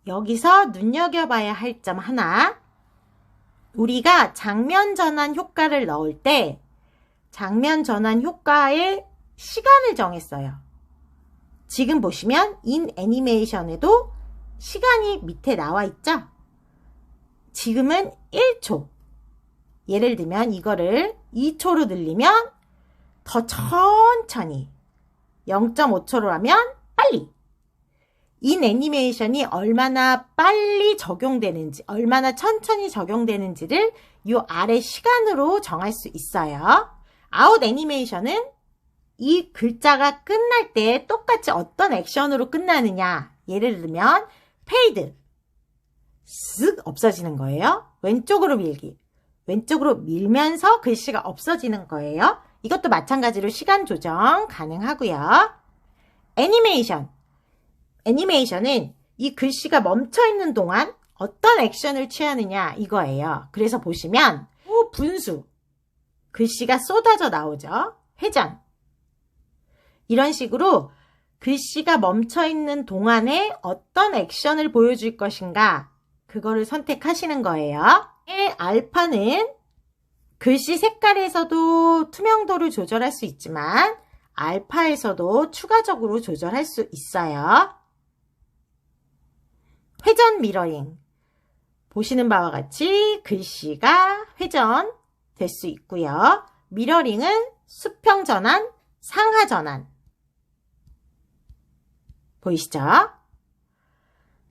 여기서 눈여겨봐야 할 점 하나. 우리가 장면 전환 효과를 넣을 때 장면 전환 효과의 시간을 정했어요. 지금 보시면 in 애니메이션에도 시간이 밑에 나와 있죠? 지금은 1초. 예를 들면 이거를 2초로 늘리면 더 천천히 0.5초로 하면 빨리. in 애니메이션이 얼마나 빨리 적용되는지, 얼마나 천천히 적용되는지를 이 아래 시간으로 정할 수 있어요. out 애니메이션은 이 글자가 끝날 때 똑같이 어떤 액션으로 끝나느냐. 예를 들면 페이드 쓱 없어지는 거예요. 왼쪽으로 밀기. 왼쪽으로 밀면서 글씨가 없어지는 거예요. 이것도 마찬가지로 시간 조정 가능하고요. 애니메이션. 애니메이션은 이 글씨가 멈춰 있는 동안 어떤 액션을 취하느냐 이거예요. 그래서 보시면 분수, 글씨가 쏟아져 나오죠. 회전. 이런 식으로 글씨가 멈춰 있는 동안에 어떤 액션을 보여줄 것인가 그거를 선택하시는 거예요. 알파는 글씨 색깔에서도 투명도를 조절할 수 있지만 알파에서도 추가적으로 조절할 수 있어요. 회전 미러링. 보시는 바와 같이 글씨가 회전될 수 있고요. 미러링은 수평 전환, 상하 전환. 보이시죠?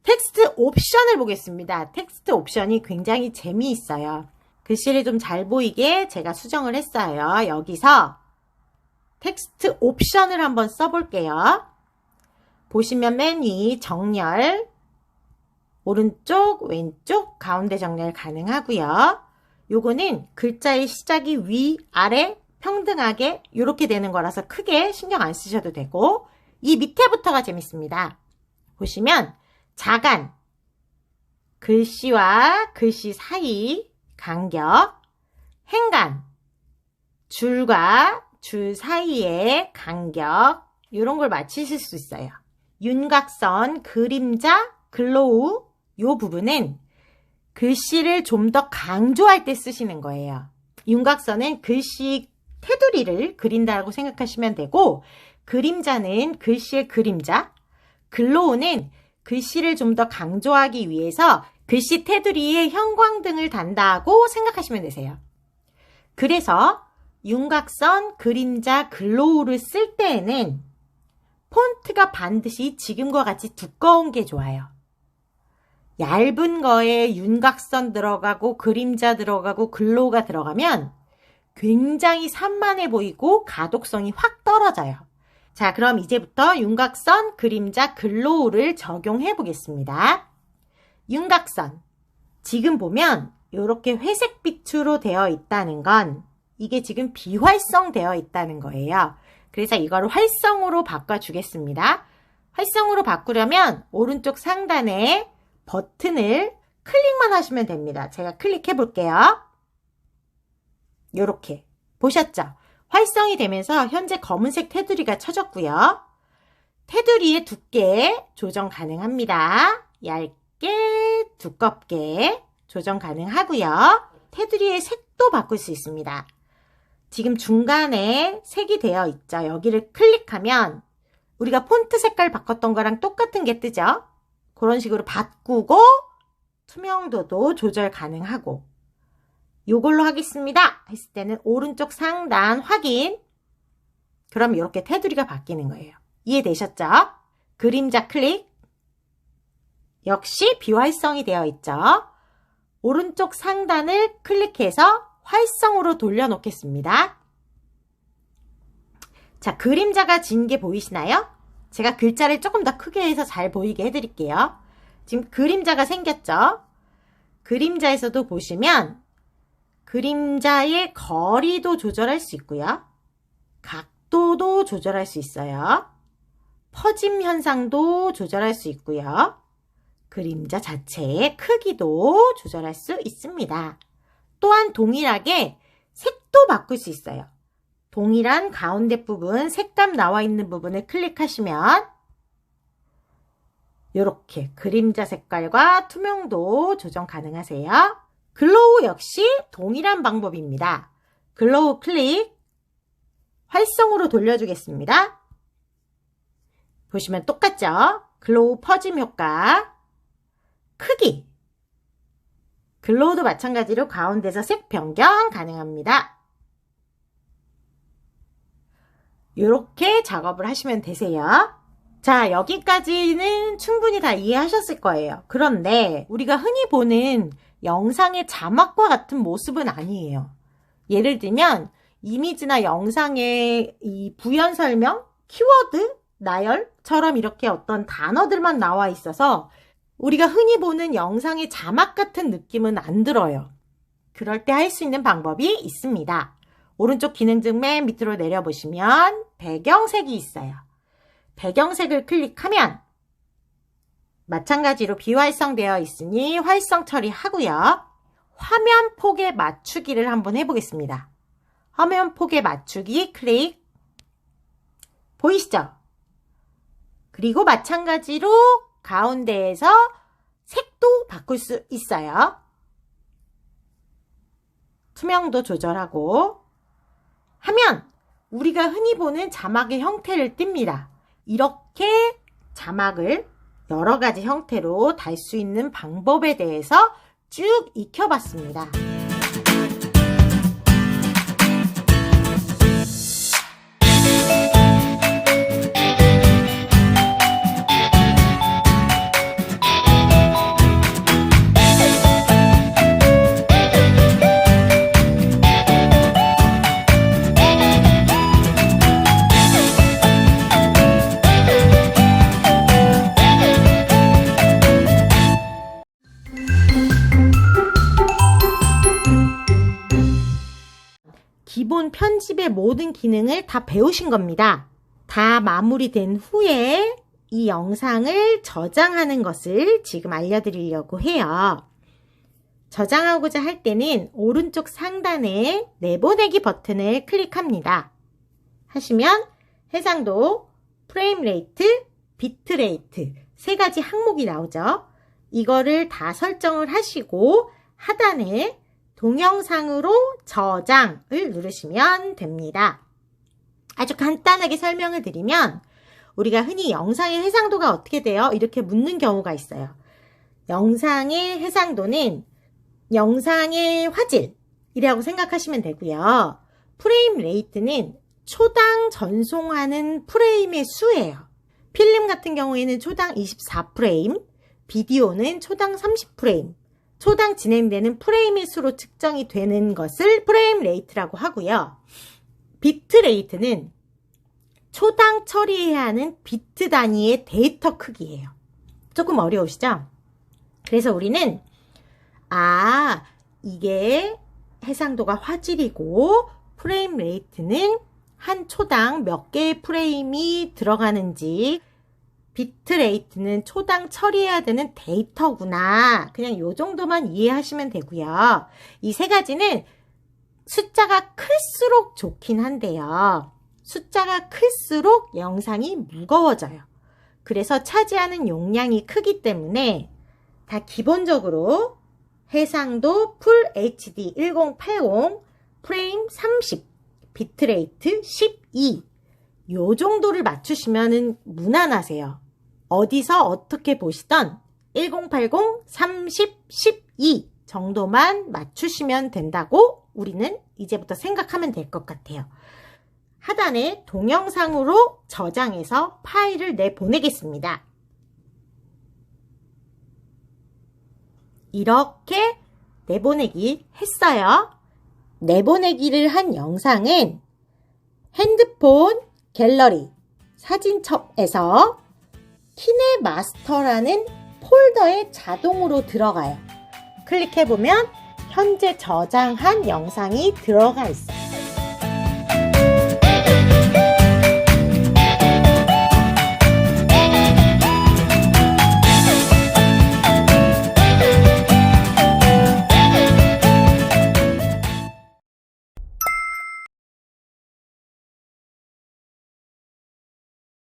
텍스트 옵션을 보겠습니다. 텍스트 옵션이 굉장히 재미있어요. 글씨를 좀 잘 보이게 제가 수정을 했어요. 여기서 텍스트 옵션을 한번 써볼게요. 보시면 맨 위 정렬, 오른쪽, 왼쪽, 가운데 정렬 가능하고요. 요거는 글자의 시작이 위, 아래 평등하게 이렇게 되는 거라서 크게 신경 안 쓰셔도 되고 이 밑에부터가 재밌습니다. 보시면 자간, 글씨와 글씨 사이 간격, 행간, 줄과 줄 사이의 간격 이런 걸 맞추실 수 있어요. 윤곽선, 그림자, 글로우 이 부분은 글씨를 좀 더 강조할 때 쓰시는 거예요. 윤곽선은 글씨 테두리를 그린다고 생각하시면 되고 그림자는 글씨의 그림자, 글로우는 글씨를 좀 더 강조하기 위해서 글씨 테두리에 형광등을 단다고 생각하시면 되세요. 그래서 윤곽선, 그림자, 글로우를 쓸 때에는 폰트가 반드시 지금과 같이 두꺼운 게 좋아요. 얇은 거에 윤곽선 들어가고 그림자 들어가고 글로우가 들어가면 굉장히 산만해 보이고 가독성이 확 떨어져요. 자, 그럼 이제부터 윤곽선, 그림자, 글로우를 적용해 보겠습니다. 윤곽선. 지금 보면 이렇게 회색 빛으로 되어 있다는 건 이게 지금 비활성되어 있다는 거예요. 그래서 이거를 활성으로 바꿔주겠습니다. 활성으로 바꾸려면 오른쪽 상단에 버튼을 클릭만 하시면 됩니다. 제가 클릭해 볼게요. 이렇게 보셨죠? 활성이 되면서 현재 검은색 테두리가 쳐졌고요. 테두리의 두께 조정 가능합니다. 얇게, 두껍게 조정 가능하고요. 테두리의 색도 바꿀 수 있습니다. 지금 중간에 색이 되어 있죠. 여기를 클릭하면 우리가 폰트 색깔 바꿨던 거랑 똑같은 게 뜨죠. 그런 식으로 바꾸고 투명도도 조절 가능하고 이걸로 하겠습니다 했을 때는 오른쪽 상단 확인. 그럼 이렇게 테두리가 바뀌는 거예요. 이해되셨죠? 그림자 클릭. 역시 비활성이 되어 있죠. 오른쪽 상단을 클릭해서 활성으로 돌려놓겠습니다. 자, 그림자가 진 게 보이시나요? 제가 글자를 조금 더 크게 해서 잘 보이게 해드릴게요. 지금 그림자가 생겼죠? 그림자에서도 보시면 그림자의 거리도 조절할 수 있고요. 각도도 조절할 수 있어요. 퍼짐 현상도 조절할 수 있고요. 그림자 자체의 크기도 조절할 수 있습니다. 또한 동일하게 색도 바꿀 수 있어요. 동일한 가운데 부분, 색감 나와 있는 부분을 클릭하시면 이렇게 그림자 색깔과 투명도 조정 가능하세요. 글로우 역시 동일한 방법입니다. 글로우 클릭, 활성으로 돌려주겠습니다. 보시면 똑같죠? 글로우 퍼짐 효과, 크기, 글로우도 마찬가지로 가운데서 색 변경 가능합니다. 이렇게 작업을 하시면 되세요. 자, 여기까지는 충분히 다 이해하셨을 거예요. 그런데 우리가 흔히 보는 영상의 자막과 같은 모습은 아니에요. 예를 들면 이미지나 영상의 이 부연 설명, 키워드, 나열처럼 이렇게 어떤 단어들만 나와 있어서 우리가 흔히 보는 영상의 자막 같은 느낌은 안 들어요. 그럴 때 할 수 있는 방법이 있습니다. 오른쪽 기능등 맨 밑으로 내려보시면 배경색이 있어요. 배경색을 클릭하면 마찬가지로 비활성되어 있으니 활성 처리하고요. 화면 폭에 맞추기를 한번 해보겠습니다. 화면 폭에 맞추기 클릭. 보이시죠? 그리고 마찬가지로 가운데에서 색도 바꿀 수 있어요. 투명도 조절하고 하면 우리가 흔히 보는 자막의 형태를 띱니다. 이렇게 자막을 여러 가지 형태로 달 수 있는 방법에 대해서 쭉 익혀봤습니다. 기본 편집의 모든 기능을 다 배우신 겁니다. 다 마무리된 후에 이 영상을 저장하는 것을 지금 알려드리려고 해요. 저장하고자 할 때는 오른쪽 상단에 내보내기 버튼을 클릭합니다. 하시면 해상도, 프레임 레이트, 비트 레이트 세 가지 항목이 나오죠. 이거를 다 설정을 하시고 하단에 동영상으로 저장을 누르시면 됩니다. 아주 간단하게 설명을 드리면 우리가 흔히 영상의 해상도가 어떻게 돼요? 이렇게 묻는 경우가 있어요. 영상의 해상도는 영상의 화질이라고 생각하시면 되고요. 프레임 레이트는 초당 전송하는 프레임의 수예요. 필름 같은 경우에는 초당 24프레임, 비디오는 초당 30프레임, 초당 진행되는 프레임의 수로 측정이 되는 것을 프레임 레이트라고 하고요. 비트 레이트는 초당 처리해야 하는 비트 단위의 데이터 크기예요. 조금 어려우시죠? 그래서 우리는 이게 해상도가 화질이고 프레임 레이트는 한 초당 몇 개의 프레임이 들어가는지, 비트 레이트는 초당 처리해야 되는 데이터구나. 그냥 요 정도만 이해하시면 되고요. 이 세 가지는 숫자가 클수록 좋긴 한데요. 숫자가 클수록 영상이 무거워져요. 그래서 차지하는 용량이 크기 때문에 다 기본적으로 해상도 풀 HD 1080, 프레임 30, 비트레이트 12 요 정도를 맞추시면 무난하세요. 어디서 어떻게 보시던 1080, 30, 12 정도만 맞추시면 된다고 우리는 이제부터 생각하면 될 것 같아요. 하단에 동영상으로 저장해서 파일을 내보내겠습니다. 이렇게 내보내기 했어요. 내보내기를 한 영상은 핸드폰 갤러리 사진첩에서 키네마스터라는 폴더에 자동으로 들어가요. 클릭해보면 현재 저장한 영상이 들어가 있어요.